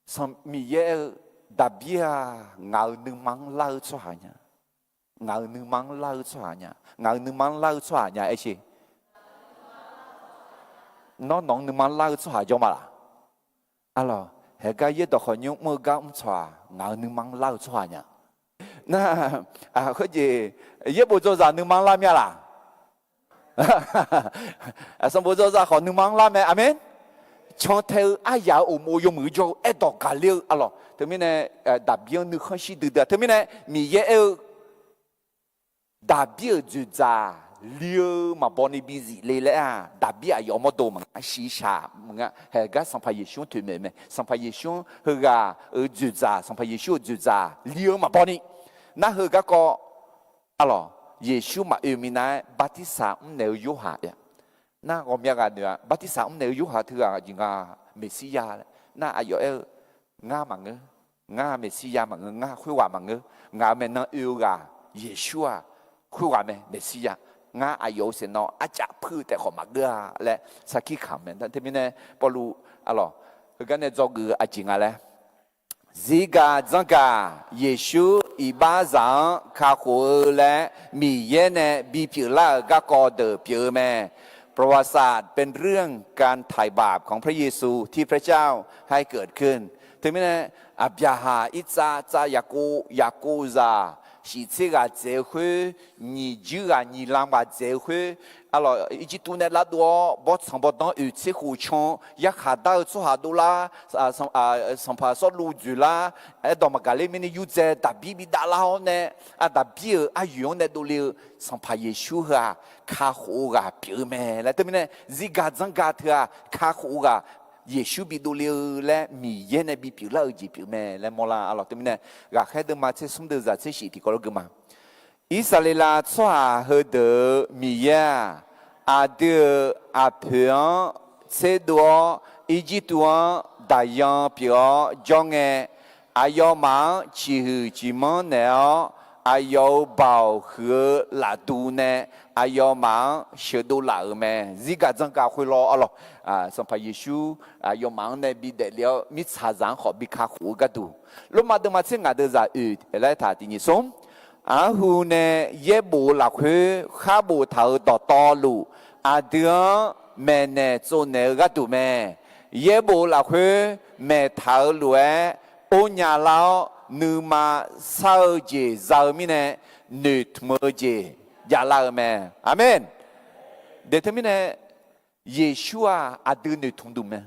上米耶大边啊，我能忙捞出下呢？我能忙捞出下呢？我能忙捞出下呢？哎些。nó nong nương mang lao cho cho mà là alo hệ cái gì đó họ nhung mơ gạo cho ngào nương mang lao cho nhá na cái gì gì bộ cho ra nương mang lao mía là xong bộ cho ra họ nương mang lao mía amen cho theo ai giáo ở môi dùng cho ấy đó cả liêu alo thế mình này đặc biệt nương không xí được thế mình này mi ye đặc biệt chú cha liu mà bọn đi busy lấy lẽ à đặc biệt ở một đồ mà xí xả mà hệ cái sản phẩm Giêsu thuyền mềm sản phẩm Giêsu hơi gà ở dư giả sản phẩm Giêsu dư giả liu mà bọn đi na hơi cái có alo Giêsu mà yêu mình này Batista nếu yêu hạ ya na gồm nhà cái nữa Batista nếu yêu hạ thứ à gì ngà Messiah na ai yêu ngà mà ngà Messiah mà ngà khuya mà ngà mình nó yêu gà Giêsu à khuya mà Messiahงาอายุเสนออาจจะพูดแต่ขอมาเกลือและสักขี้ขำเหมือนท่านที่มีเนี่ยพอรู้อะไรคือกันเนี่ยจอกืออาจิงอะไรซิกาจังกาเยซูอีบาซังข้าหัวและมีเยเนบีผิวละก็กอเดอผิวแม่ประวัติศาสตร์เป็นเรื่องการไถ่บาปของพระเยซูที่พระเจ้าให้เกิดขึ้นถึงแม้เนี่ยอับยาฮาอิจายากูซา是这个社会，你就啊，你啷个社会？啊咯，一直都那拉多，不长不短，有些互相一下到做下多啦，上爬说路住啦，到嘛家里面呢有这大比比大老呢，大比用呢都了上爬耶稣啊，卡好啊，表妹来对面呢，自家增加的啊，卡好啊。耶稣比多了嘞，米耶呢比表了几表咩？嘞莫啦，阿拉对面呢，个开的嘛，这送的在这些地方个嘛。以色列啦，做和的米耶，阿的阿平，这多一几多大洋表将诶，阿要忙去去忙呢，阿要保和拉杜呢。阿要忙学到哪个咩？自家增加会咯，阿咯上派耶稣要忙呢，比得了米查上好比卡苦个多。罗马的嘛，这俺都在来他的你说，后呢也不拉去，还不头到道路，的咩呢做那个多咩？也不拉去咩头路欧亚老你嘛少节造米呢，你么节。Jala me, amen. Determine Yeshua a donné ton domaine.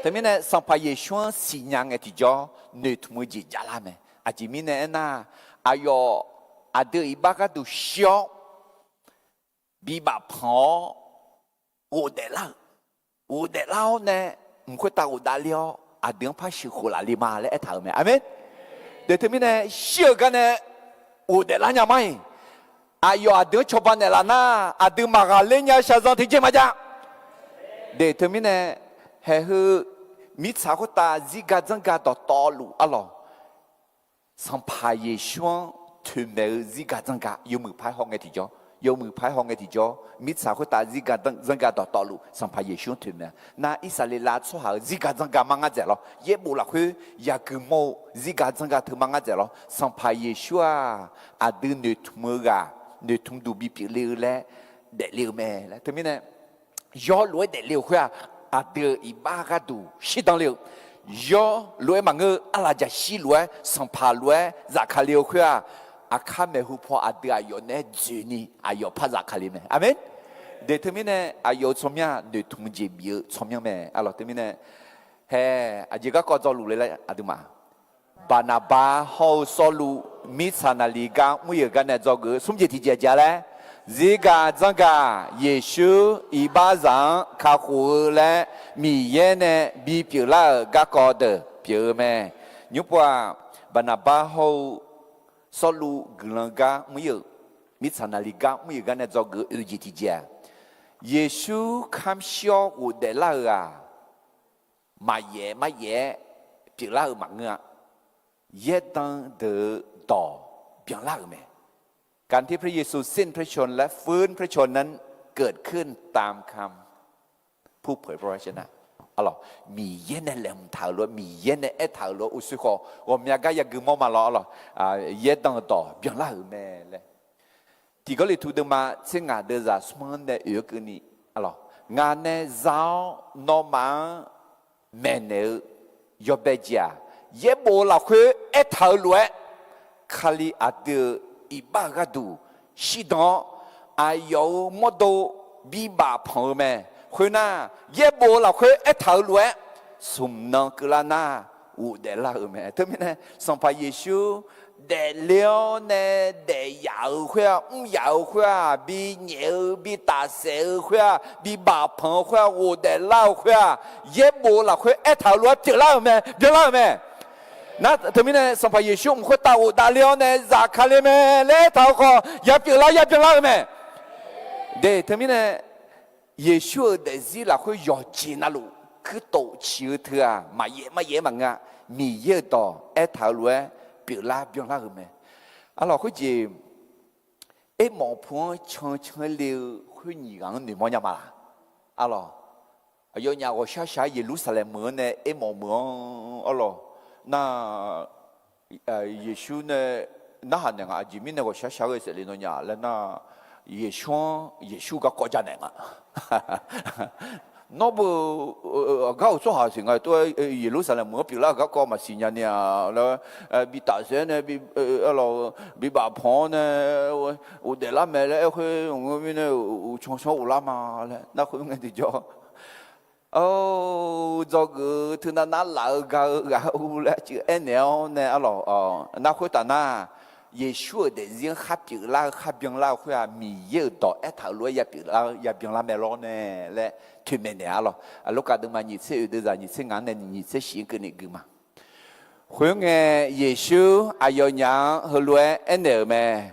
Determine sans pas Yeshua signang et jo ne tumuji jala me. A jimine na ayo a de ibaka du shio biba pan o de la ne mkweta o dalio a de pa shikola lima le eta me. Amen. Determine shio gane o de la nyamai. Ayo ada coba nelana, ada magalenya syazan tije maja. Determine hehe mitsa kota ziga zanga do tolu alo. Sampai Yeshua tume ziga zanga yumu pai honge tijo 有门牌行嘅地方，米查会打自家等人家到道路上拍耶稣团呢。那以色列拉出下自家人家忙啊在咯，也冇落去也个冇自家人家头忙啊在咯，上拍耶稣啊，阿对女同个女同都比别溜咧，得溜咩咧？对面呢，要落得溜去啊，阿对一巴个都适当溜。要落忙个阿拉家西落上拍落，咋卡溜去啊？阿卡没胡破阿对阿有呢主呢阿有怕咋卡里面，阿门。对对面呢阿有怎么样女同志比怎么样咩？阿罗对面呢，嘿阿这个高走路来阿对嘛？巴拿巴好走路，米查那里讲每一个呢做个，什么节体节节嘞？这个这个耶稣一巴掌卡胡嘞，米耶呢比别啦个高的别咩？你不啊巴拿巴好。solu gelangga muyo mitsana liga muyo gana zogu ujitija yesu kam sio u de la ga ma ye pi la ma nga ye dan de do เพียงละมั้ยการที่พระเยซูสิ้นพระชนม์และฟื้นพระชนม์นั้นเกิดขึ้นตามคำผู้เผยพระวจนะalors มีเย็นในแหลมถาวรมีเย็นในเอถาวรอุสุข我们家也跟妈妈了alors也当到bien là mais咧 ที่ก็เลยถูกดึงมาซึ่งงานเดินจากสมันในเอือกนี่alors งานในเจ้านอมาแม่เนยยบเบียเย็บโบลาคือเอถาวรคาลีอาเดอีบากาดูชิดอนอายุมดบีบาพงแม่คนน่ะเย็บโบเราเคยเอถาวรสมนังกลานาอูเดล่าแม่ทั้งนั้นสัมภาเยซูเดเลี้ยวเนี่ยเดยาวขวายาวขวาบีเหนียวบีตาเสียขวาบีบาพงขวาอูเดล่าขวาเย็บโบเราเคยเอถาวรเจล่าแม่เจล่าแม่那他们呢？上排耶稣，我们会打我打了呢，咋看了没？来讨好，也别了，也别了没？对，他们呢？耶稣的日啦会要紧那路，去到桥头啊，嘛也嘛啊，米也到一头路别了没？啊，老会就一毛盘长了，会你讲你么样嘛？啊咯，有伢我下耶路撒冷门呢，一毛门，啊咯。那耶稣呢？那还能啊？前面那个小的时候呢，那耶稣个国家呢啊，那不搞做下情啊？都耶路撒冷门比那个高嘛信仰呢？那比大山呢？比比巴旁呢？我在那买了会我们呢，我从小我拉嘛了，那会我的叫。这个他那老个了就按了呢，那会打那耶稣的人哈别啦会啊米有到一头路也别啦没了呢，来推面呢咯，如果的嘛你这有的人你这俺呢你这行个那个嘛，会耶稣有娘和路按了没？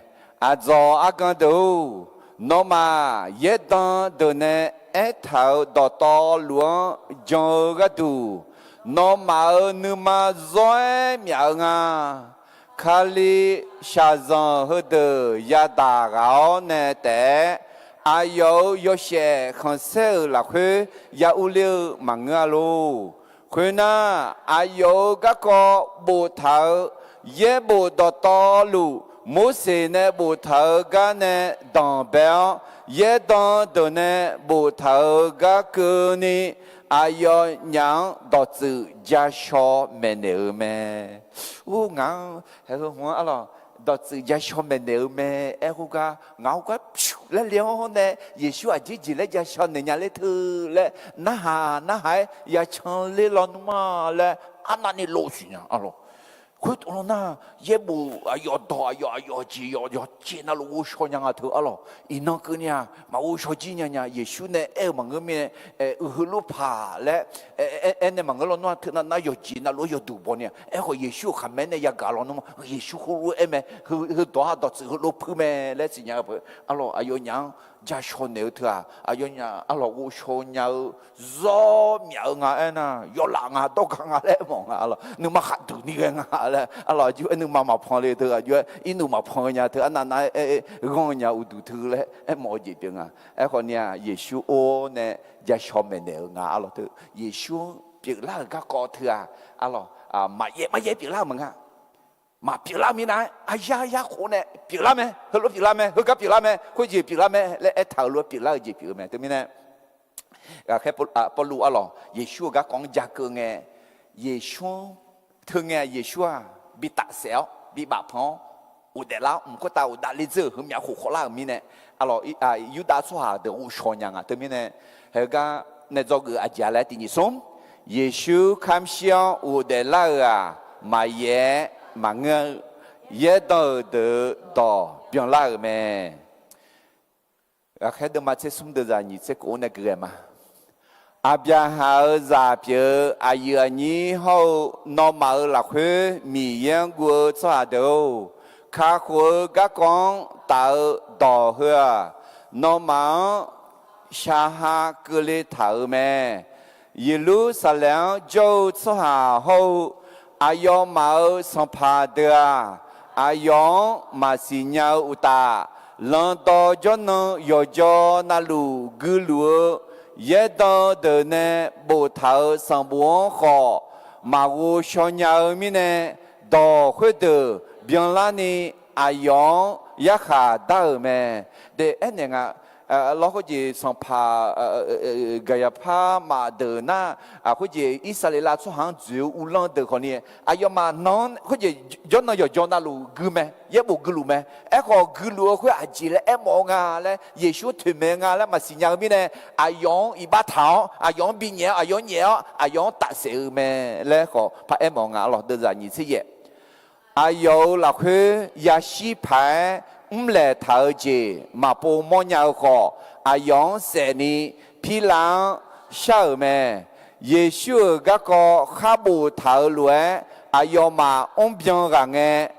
做个都那么也当的呢。ไอ้เท่าดอตอหลวงจงกระดูนอมานึมาจ้อยเมียงาคาลิชาจังฮดยาดาเอาเนแต่อายุยเชขันเซลละคือยาอุเลียมังงาลูคือน่ะอายุก็ก็บูเท่าเย่บูดอตอลูมุสีเนบูเท่ากันเนดองเบล也当的呢，不头个个呢，哎呀，娘到走家小没牛咩？我讲还是我阿拉到走家小没牛咩？哎，我讲我个来了呢，也许啊，姐来家小人家来头来，那还也唱来了嘛来，啊那你老许呢？阿罗。会到那也不要到要接那路小娘啊头啊咯，伊那个呢嘛我小几年呢，也许呢忙个面路爬嘞，那忙个咯那要接那路要赌博呢，和也许还没呢也搞了那么，也许和路没和多少到之后路破没来是伢不，啊咯有娘家小牛特啊，有伢阿老我小鸟绕苗啊那，要狼啊都看啊来忙啊了，你嘛喊土你个啊了，阿老就你妈妈碰里头啊，就一你嘛碰伢头啊那讲伢有土头嘞，冇这边啊，可能啊耶稣哦呢，家小妹牛啊阿老头，耶稣别那个高头啊，阿老啊嘛也别那么啊。嘛别拉没来，哎呀，可能别拉没，好了别拉没，好个别拉没，或者别拉没，来讨论别拉就别没，对不对？แค่ปลุอะหรอเยซูก็กองยาเกงไงเยซูถึงไงเยซูบิตาเสียวบิบาพองอุดแล้วก็ตาอุดลิเจอคือมีหัวขล่างมีเนี่ยอะหรอยูดาสุฮาเดอุชอนยังอ่ะ对不对？เฮก็ในจอ个อาจารย์แล้วที่นี่สมเยซูคำเชียวอุดแล้วมาเย่มาเงยเย่ต่อเดือต่อเปียงล่างแม่แค่เดินมาเชื่อสมเดือดนี่เชื่อกูเนี่ยเกิดมาอาบยาหาจ่าเปียอายุนี้เขานอมาหลักเฮมีเยี่ยงกูสวัสดีข้าหัวก็กองตาต่อเหือนอมาชาฮากุลิถาแม่ยิลุสแล้วโจสหาเขาอายอมาสัมภาเดืออายอมาสิญาอุตาลังต่อจนยอจอนาลูกุลัวเยดอเดเนบุทาสังบวงขอมาวูชอนยามิเนดอขวดเบียงลานีอายองยะขาดาเมเดเอ็นยังเราก็จะสัมภากายภาพมาเดินหน้าก็จะอิสราเอลสุหังจิวอุลังเดคนนี้อายมานอนก็จะย้อนนอยย้อนนาลูกุเมเยบุกุลูเมขอกุลูก็อาจิเลมองาเลเยซูถึงเมงาเลมาสิญญามิเนอายองอีบาทาวอายองบิญญาอายองเนียอายองตัดเสือเมเลขอพระมองาเราเดินจากนี้สิเยอายอหลักคือยาชีพาย来头节马波莫鸟好，杨三尼皮浪小妹，耶稣个个哈布头来，杨马边个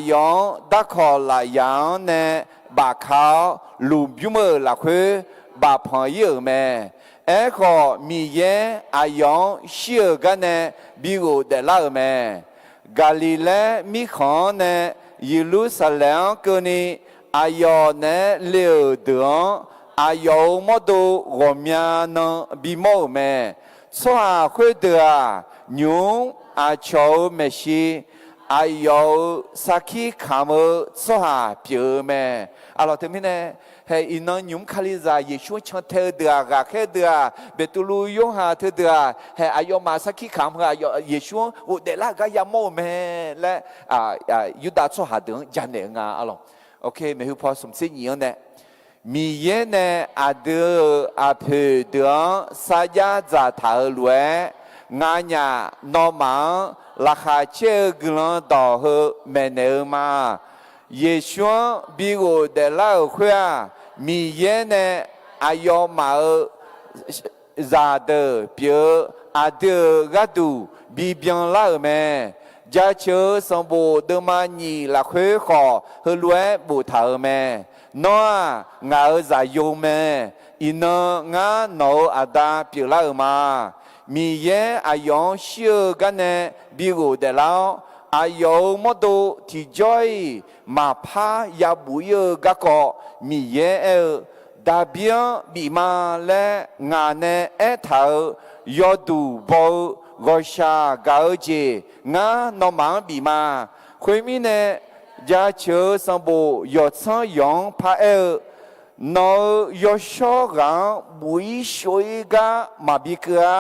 杨大考来杨呢，把考路边么来去，把朋友们，个米耶杨小个呢，比我的老们，加利勒米康呢。耶路撒冷个呢，有呢流动，有么多我们呢比我们，所会的牛求没事，有撒起卡么所表们，老对面呢。ให้อินนยุมคาลิซาเยชูชเธอเดือกแค่เดือเบตุลูยงหาเธอเดือให้อายมาสักขี้ขำกับเยชูอุเดล่าก็ยามโมเมและยุดาสุหาดึงจันเนงอ่ะล่ะโอเคไม่รู้พอสมศรียิ่งเนี่ยมีเย็นเนี่ยเดือเพเดือสายาจะถาลวยงานเนี่ยนอมังราคาเชื่อกลันต่อเหเมเนมาเยชูบิโกเดล่าคุยมีเย็นเนี่ยอายมาซาเดเปียเดือกระดูบีเบียงล่าแม่จะเชื่อสมบูรณ์เดมานีละคุยขอเฮลวยบุตรแม่น้องาซาโยแม่อินงาโนอาดาเปียล่ามามีเย็นอายเชื่อกันเนี่ยบิโกเดล่า么多ที่จอยมาพายาบุยกะก็มีเยดาเบียบีมาและงานเนเท่ายอดูบกอชากาเจงานอมังบีมาคุยมีเนยาเชอสัมบูยอดสังยองพานอยอชอกังบุยชวยกะมาบิกะ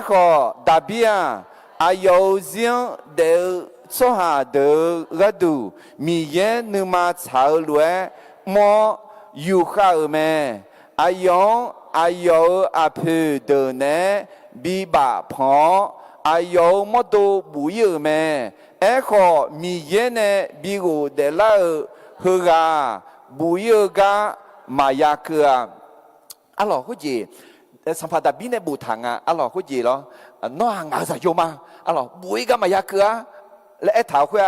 ก็ดาเบีย有人的做下的个度，米耶你嘛炒来么有好咩？有皮的呢，比把胖，有么多不有咩？个米耶呢，比我的老好个不有个嘛呀个啊，老伙计，สัมภาษณ์บินในบูทัง老伙计咯，น้องอาจจะโยมา。บุยก็มายาเกลือและไอ้ถาวคือ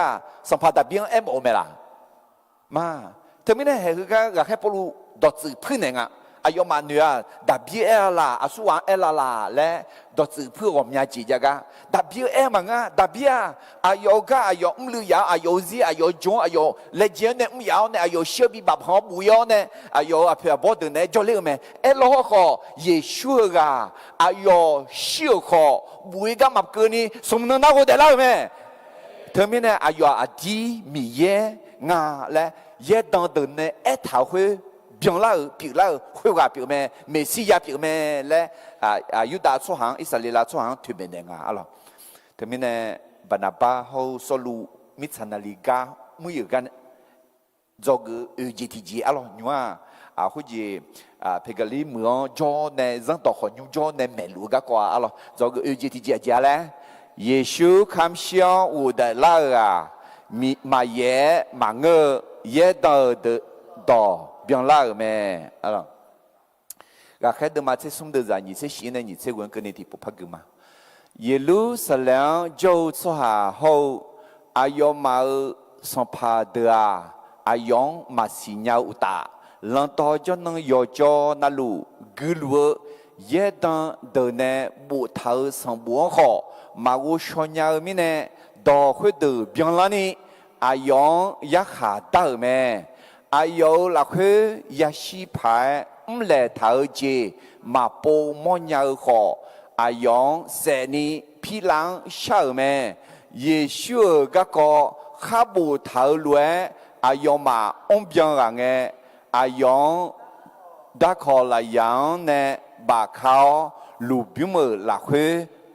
สัมผัสแบบเบี้ยงเอ็มโอเมล่ะมา เธอไม่ได้เห็นก็อยากให้ปลูดอดจืพื้นเองอายมาเนื้อดับเบี้ยละอาสุวรรณละและดอดจืพื้นผมยาจีจ้ะก็ดับเบี้ยมังดับเบี้ยอายก็อายลือยาอายซีอายจงอายเลเจนเนี่ยยาวเนี่ยอายเชื่อบีบับหอบุยเนี่ยอายอภิบดเนี่ยจอเลี้ยงมั้โลก็เยซูก็อายเชื่อก็บุยก็มาเกินนี่สมนั้นก็ได้แล้วมั้เธอไม่ได้อายอดีมีเยงาและเยตอนเดินเนี่ยเท้าหุ表拉表拉会话表咩，美西亚表咩咧？犹大出行，以色列啦出行脱别人啊，咯。特别呢，巴拿巴好所路米查那里家每有间做个UGTG啊咯，你话好似譬如你มือจอ呢，人到很用จอ呢美路个挂啊咯，做个UGTG家咧，耶稣看笑我的那啊，米马耶马个耶到的到。bien là mais alors la khét de matin sum de zani c'est chine ni c'est gon que n'était pas que ma yelu salam jo soha ho ayoma son pa de a ayon ma signa uta l'ento jo nang yo jo na lu gulu ye dan de ne bu thao son bu ho ma wo shonya mi ne do khwe de bien là ni ayon ya kha da meอายุหลักคือยาชีพายเล่เท้าเจมาโปมอนยาขออายุเสนีพิลังเชื่อแม่เยซูก็ข้าบูเท้าล้วนอายุมาองเบียงรังเงอายุดักขอลายังเนบาเขาลูบิมือหลักคือ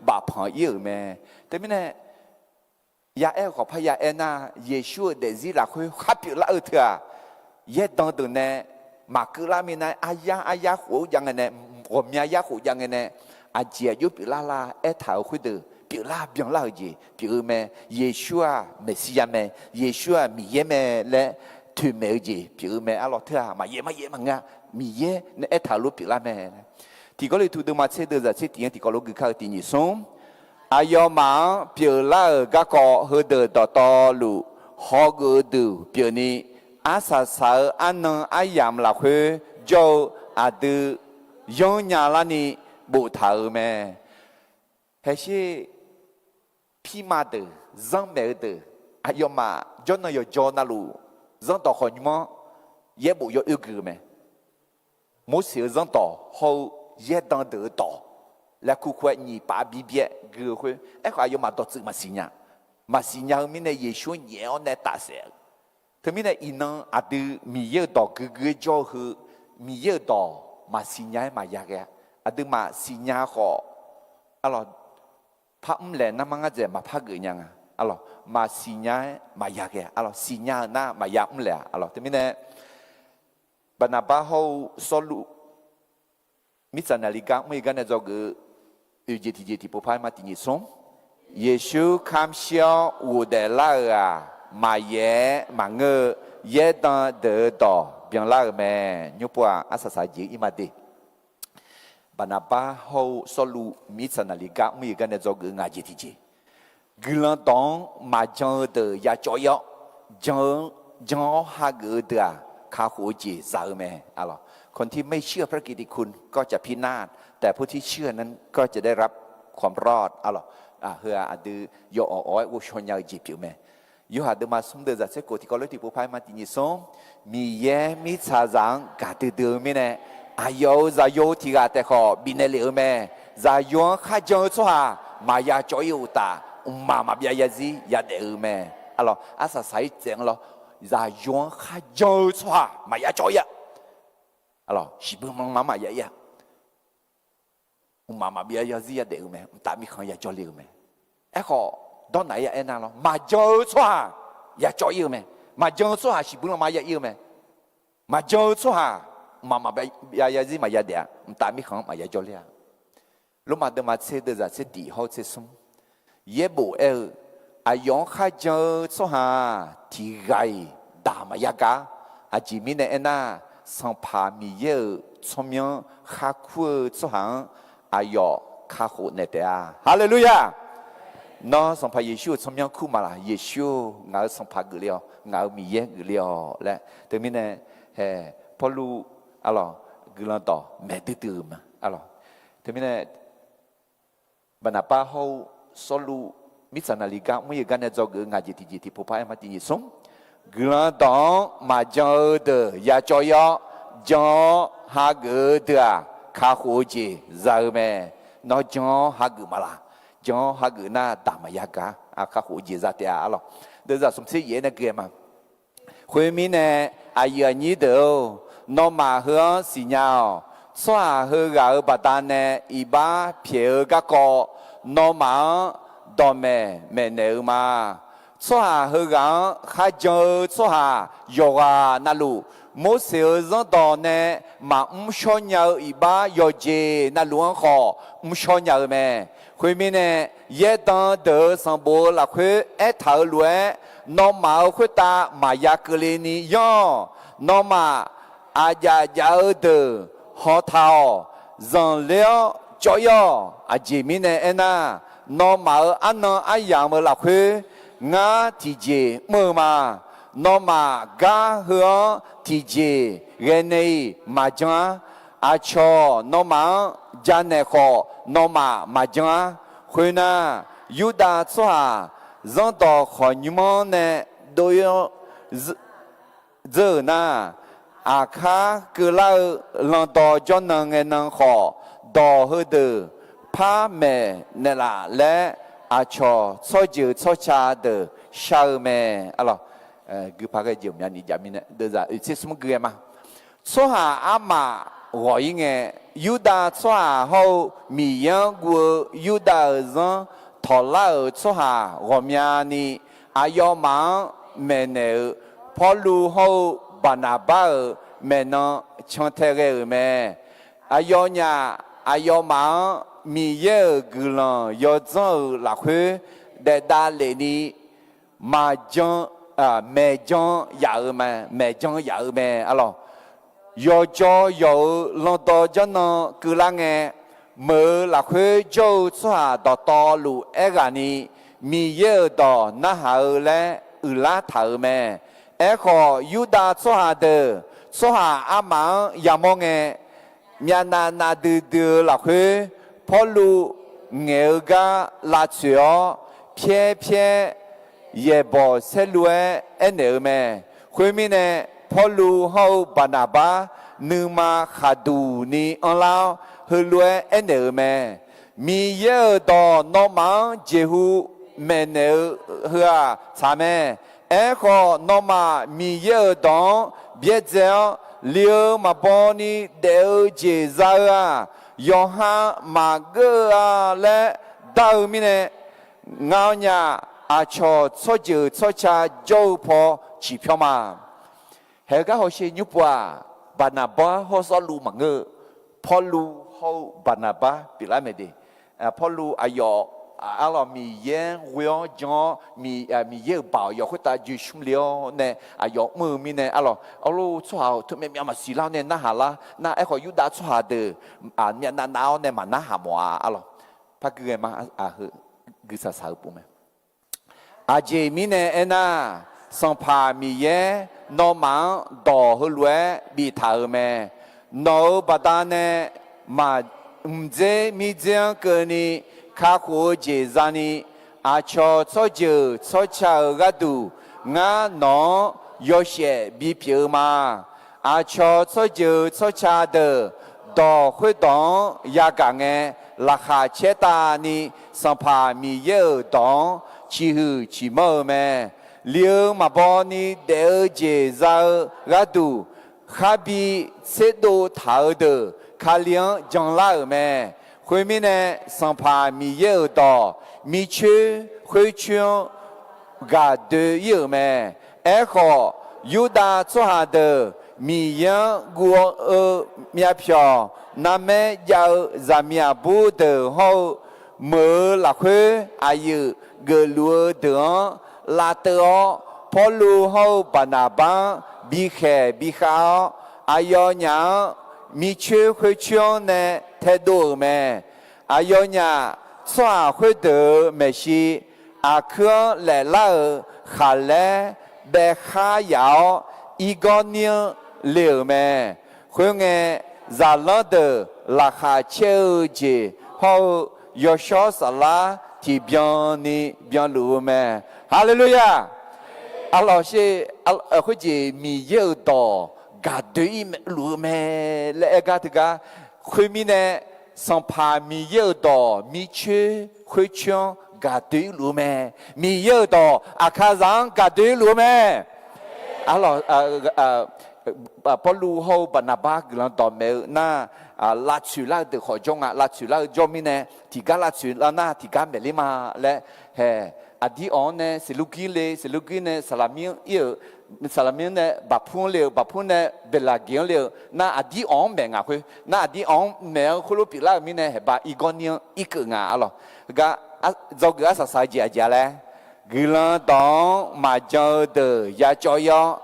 บาพังเยอะแม่แต่ไม่แน่ยาขอพยานาเยซูเดซิหลักคือขับอยู่ละเถอะเยตอนตัวเนี่ยมาคือลามีนะอายาหัวยังไงเนี่ยผมยายาหัวยังไงเนี่ยอาเจียยุบลาเท้าคุยดูปิลาเบียงลาจีปิลแม่เยซูอาเมสยาแม่เยซูอามีเยแม่และทุเมจีปิลแม่อร่อยเถอะมาเยมังมีเยเนี่ยเท้าลุปิลาแม่ที่ก็เลยถูกดูมาเชื่อเดือดเชื่อที่ยังที่ก็รู้คือเขาที่นี่ส่งอายอมาปิลาก็ขอเฮเดต่อลูฮอกูดูปิลนี้อาสาสาอันนั้นอายามละคือโจอาดูยงยาลานี่บุตรแม่เฮ้ยพี่มาดูจังเมดูอายมาจนนายจนาลูจังต่อคนมั้งเย่บุยอึกแม่มุสิจังต่อเขาเย่ดังเดือต่อแล้วคู่ควนี่ป้าบีเบียกือคือเขาอายมาต่อจึงมาสิญญามีในเยซูเนี่ยในตาเสียทำไมเนี่ยอินังอาดูมีเยอะต่อคือจ่อคือมีเยอะต่อมาสิญญามายากแกอาดูมาสิญญาขออะไรพระอุ้มแหลนน้ำมันก็จะมาพักกันยังอะไรมาสิญญามายากแกอะไรสิญญาหน้ามายากอุ้มแหลอะไรทำไมเนี่ยบรรดาบ้าเขาสรุปมิสนาลิกาไม่กันเนี่ยจะคือUGTGผู้พายมาที่นี่ส่งเยซูคำเชื่ออุเดล่ามาเย่มาเงยเย่ตอนเดือดต่อเบียงลาแม่ยุบว่าอาศัยจีอิมาดีบรรดาบ้าเขาสรุปมิสนาลิกาไม่กันเนี่ยจะคือ UGTG กลันตองมาจังเดือยาจ่อยจังหาเกิดเดือข้าหัวจีสาวแม่อะไรคนที่ไม่เชื่อพระกิตติคุณก็จะพินาศแต่ผู้ที่เชื่อนั้นก็จะได้รับความรอดอะไรเฮืออาดูโยอ้อยวุชนยาจีผิวแม่ยูหาดูมาสมเด็จจากเจ้าโกติกอลที่ผู้พายมาตินิสงมีเย่มีชาจังกาติเดือไม่แน่อายุจะโยที่กาแต่ขอบินเลวแม่จะโยข้าจังชัวมายาจอยอุตามาเบียยาซียาเดือแม่อะไรอาศัยเจียงเราจะโยข้าจังชัวมายาจอยอะไรสิบุมังมายายามาเบียยาซียาเดือแม่แต่มีคนยาจอยเลวแม่ขอตอนไหนya enak lo ma jauh cua ya jauh yêu me ma jauh cua si belum ma ya yêu me ma jauh cua ma ya ya zi ma ya dia tak mi khang ma ya jauh dia lu ma de ma se de za se di ho se sum ye bu ayong kha jauh cua ti gai da ma ya ga a ji mi ne enak sang pa mi ye chomyang kha khu cua ayo kha hu ne dia hallelujah nó song phá耶稣怎么样哭嘛啦？耶稣我song phá个了，我米耶个了嘞。对面呢，พอรู้alors个人ต่อแม่ตื่นมาalors对面呢，บรรดาป้าเขาสรุมิสนาลิกาไม่กันเนี่ยจอกงาจิตผู้พายมาที่ส่งกลางต่อมาเจอเดอยาจอยจอหาเกเดอข้าหัวจีใจแม่นอจอหาเกมาละจอหาเกน่าตามายากาข้าหัวจีใจเดียอะไรเดี๋ยวจะสมศรีเย็นเกมาคุยมีเนี่ยอายุนี้เดียวนอมาเฮือสิญาสวาเฮือกาบัดเนี่ยอีบ้าเพียกก็นอมาดอมแม่เนื้อมาสวาเฮือกาข้าเจอสวาโยกานั่นลูโมเสสตอนเนี่ยมาชอนยาอีบ้าโยเจนั่นลูอันขอชอนยาแม่คุยมีเนี่ยเยตันเดอสังบูละคุยเท่าลวยนอมาคุยตามายากเลนียอนอมาอาญาเจ้าเดอหอเท้าจังเลี้ยวจ่อยอาเจมิเนี่ยเอ็นะนอมาอันนั้นอายังมาละคุยงาที่เจมือมานอมากาหัวที่เจเรนีมาจังอาชอนอมาจานเนขอนอมาจังคุยนะยูดาสวาจังต่อขอนิมนต์เนี่ยโดยเจอนะอาคาคือเราลองต่อจนนังเงินขอต่อหือเดอพาแม่เนี่ยละและอาชอชอจือชอชาเดอชาแม่อะไรคือพากันเจียวมีอันนี้จะมีเนี่ยเดี๋ยวจะอีกสิ่งสมมติมาสวาอามาหัวยังไงยูดาสวาเขามีอย่างกูยูดาจังทอลาสวาหัวมีอันนี้อายอมังแม่เนี่ยพอรู้เขาบานาบาแม่น้องช่างเทเรแม่อายอเนี่ยอายอมังมีเยอะกุลยอจังหลักคือเดดาเลนีมาจังแม่จังยาวแม่แม่จังยาวแม่อะไรยอจอยอลงต่อจันนกุลังเงเมื่อหลักคือโจสวาต่อต่อลูเอกานีมีเยอะต่อน้าหาและอุลาถาแม่ขอยูดาสวาเดอสวาอามังยามองเงมีนาดือหลักคือพอลูเงกาลาเชียเพียเย่บอเซลัวเนอแม่คุยมีเนี่ยพอลูเฮาบานาบานึมาขาดูนี่อันลาวเฮลัวเนอแม่มีเยอะต่อนอมังเจหูแม่เนอเฮือสาแม่ขอนอมามีเยอะต่อเบียเจลเลี้ยวมาบอนี่เดอเจซายอฮามาเกอและดาวมิเนเงาหน้าอาชอชอจือชอชาโจพอจีเพียวมาเฮก็เขาเชยุบว่าบานาบาเขาสลูมังเงอพอลูเขาบานาบาปิลาเมดีพอลูอายอalors mi yen wion jon mi ye ba yo khota ju shum leo ne ayo mu mi ne alors alo chwa to me mi ma si la ne na hala na e kho yu da chwa de mi na na ne ma na ha mo alors pa ge ma hu gu sa sa pu me a je mi ne ena son pa mi ye no ma do hu lue bi tha me no ba da ne ma mje mi jian ge niข้าหัวเจจานีอาชอชอเจอชอชากระดูงาหนอยอเชบีเปียมาอาชอชอเจอชอชาเดอดอคุยดองยากังเงราคาเชตานีสัมภามีเยอะดองชีหือชีเมื่อแม่เลี้ยวมาบอนีเดอเจจากระดูข้าบีเสดถาเดอข้าเลี้ยงจังลาแม่คุยมีเนี่ยสัมภามีเยอะต่อมีชื่อคุยชื่อกาเดเยอะแม่ขอยูดาสวาเดมียังกัวมีเพียวน้ำแม่ยาวจามีบูเดเฮาเมื่อละคุยอายุเกลัวเดลาเตอพอลูเฮาบานาบังบีแขบีขาวอายอหยังมีชื่อคุยชื่อเนี่ยเทดูแม่อายอเนี่ย抓回头没西阿克来了哈来白哈摇一个人留没回眼热闹的拉哈秋节后要小啥啦提边你边路没哈利路亚阿老师或者米有到gà对面路咩？来个这个，后面呢，上爬米有到米区会唱gà对路咩？米有到阿卡上gà对路咩？阿老不路后把那把个人到没那拉出来的好中拉出来做咩呢？提个拉出来那提个没哩嘛嘞？嘿，di on呢是路基嘞，是路基呢，萨拉米有。Salamnya ne bapun leo bapun ne belagian leo na adi on menga hui na adi on menga khulu pila mine heba igonia ikenga alo ga zoga sa saji aja le gila dong ma jo de ya cho yo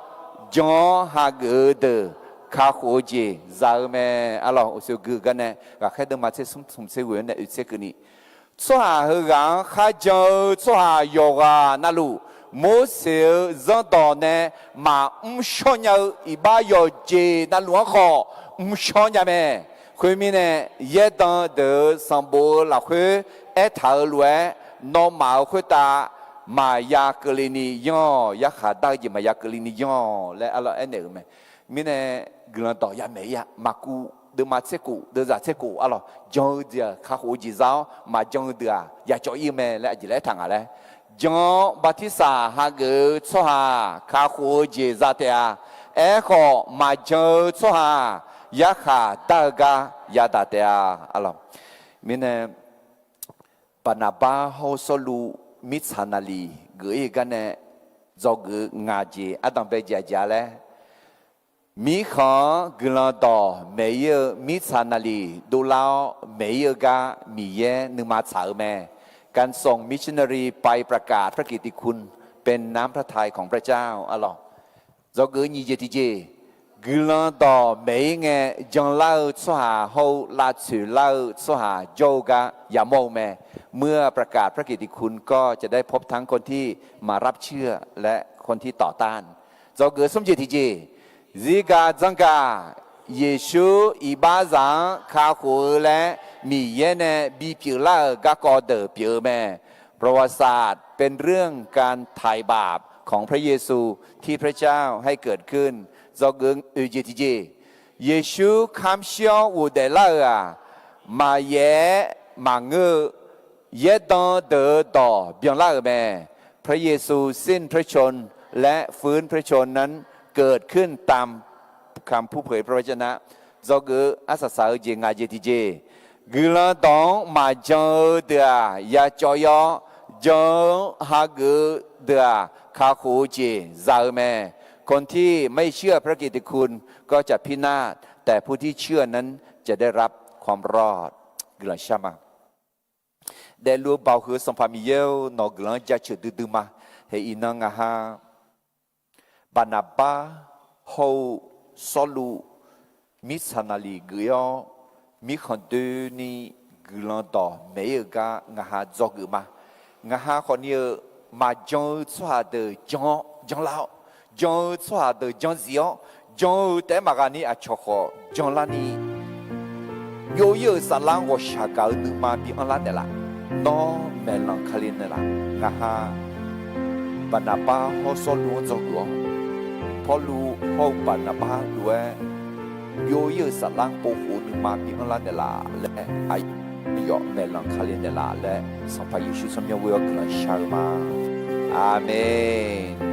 jo ha ge de kha ho ji za me alo so ge ga ne ga khai de ma che sum se wen ne se ke ni so ha he ga kha jo so ha yo ga na lu mỗi sự do đó nè mà cho nhau ba giờ gì đã luôn khó cho nhau mẹ khuyên mình nè giờ đó được sang bộ là khuyên ở thảo luận nó mà khuyên ta mà ya cái này yo ya khá đa gì mà ya cái này yo lại alo anh em mẹ mình nè gần đó ya mẹ ya mà cụ được mà sẽ cụ được giả sẽ cụ alo cho giờ khá hỗ gì sao mà cho được ya cho yêu mẹ lại chỉ lấy thằng à lại John Batista hage tsoha ka hoje zatea echo ma jo tsoha yakha daga yadatea alam mine panaba ho solu mitsanali gui gane zog ngaji adam be jaja le mi kha glado meye mitsanali dolao meye ga miye numa chao meการส่งมิชชันนารีไปประกาศพระกิตติคุณเป็นน้ำพระทัยของพระเจ้าอะหรอเราเกิดยี่เจติเจกุลาต่อไม่เงี้ยจังเล่าสหาเฮาลาสือเล่าสหาโจกะยาโมแม่เมื่อประกาศพระกิตติคุณก็จะได้พบทั้งคนที่มารับเชื่อและคนที่ต่อต้านเราเกิดสมเจติเจซิกาจังกาเยซูอีบาซังคาหูและมีเยเนบีผิวล่ากากอเดอผิวแม่ประวัติศาสตร์เป็นเรื่องการไถ่บาปของพระเยซูที่พระเจ้าให้เกิดขึ้นจอกเอิงอุจิติเจเยซูคำเชียวอุเดล่ามาเยมาเงือเยดอเดอต่อเบียงล่าแม่พระเยซูสิ้นพระชนและฟื้นพระชนนั้นเกิดขึ้นตามคำผู้เผยพระวจนะจอกเอิงอาสาสาเจงาเจติเจกุลาดองมาเจอเดียยาจอยจอฮากุเดียคาคูจีซาเมคนที่ไม่เชื่อพระกิตติคุณก็จะพินาศแต่ผู้ที่เชื่อนั้นจะได้รับความรอดกุลาชามาเดลูบาวคือสัมภามิเยลนอกุลาจะเฉดดูมาเฮอินังฮาบานาบาโฮซอลูมิสานาลีกุยอมีคนดูนี่กุลาต่อไม่เอกางาฮาจอกุมางาฮาคนนี้มาจงสวาเดจงเล่าจงสวาเดจงเสียวจงแต่มาการนี้อาชอบจงลานี่โยโย่สลังว่าชาเกาหนึ่งมาปีอันละเดล่ะน้องเมลังคาลินเดล่ะงาฮาบรรดาป้าเขาสอนรู้จงรู้พอรู้เขาบรรดาป้าด้วยโยโย่สลังปูหูหนึ่งมาปีอันละเดล่ะและไอยอเมลังคาลินเดล่ะและสัมภาระยิชุสมยาเวลกลันชาร์มาอาเมน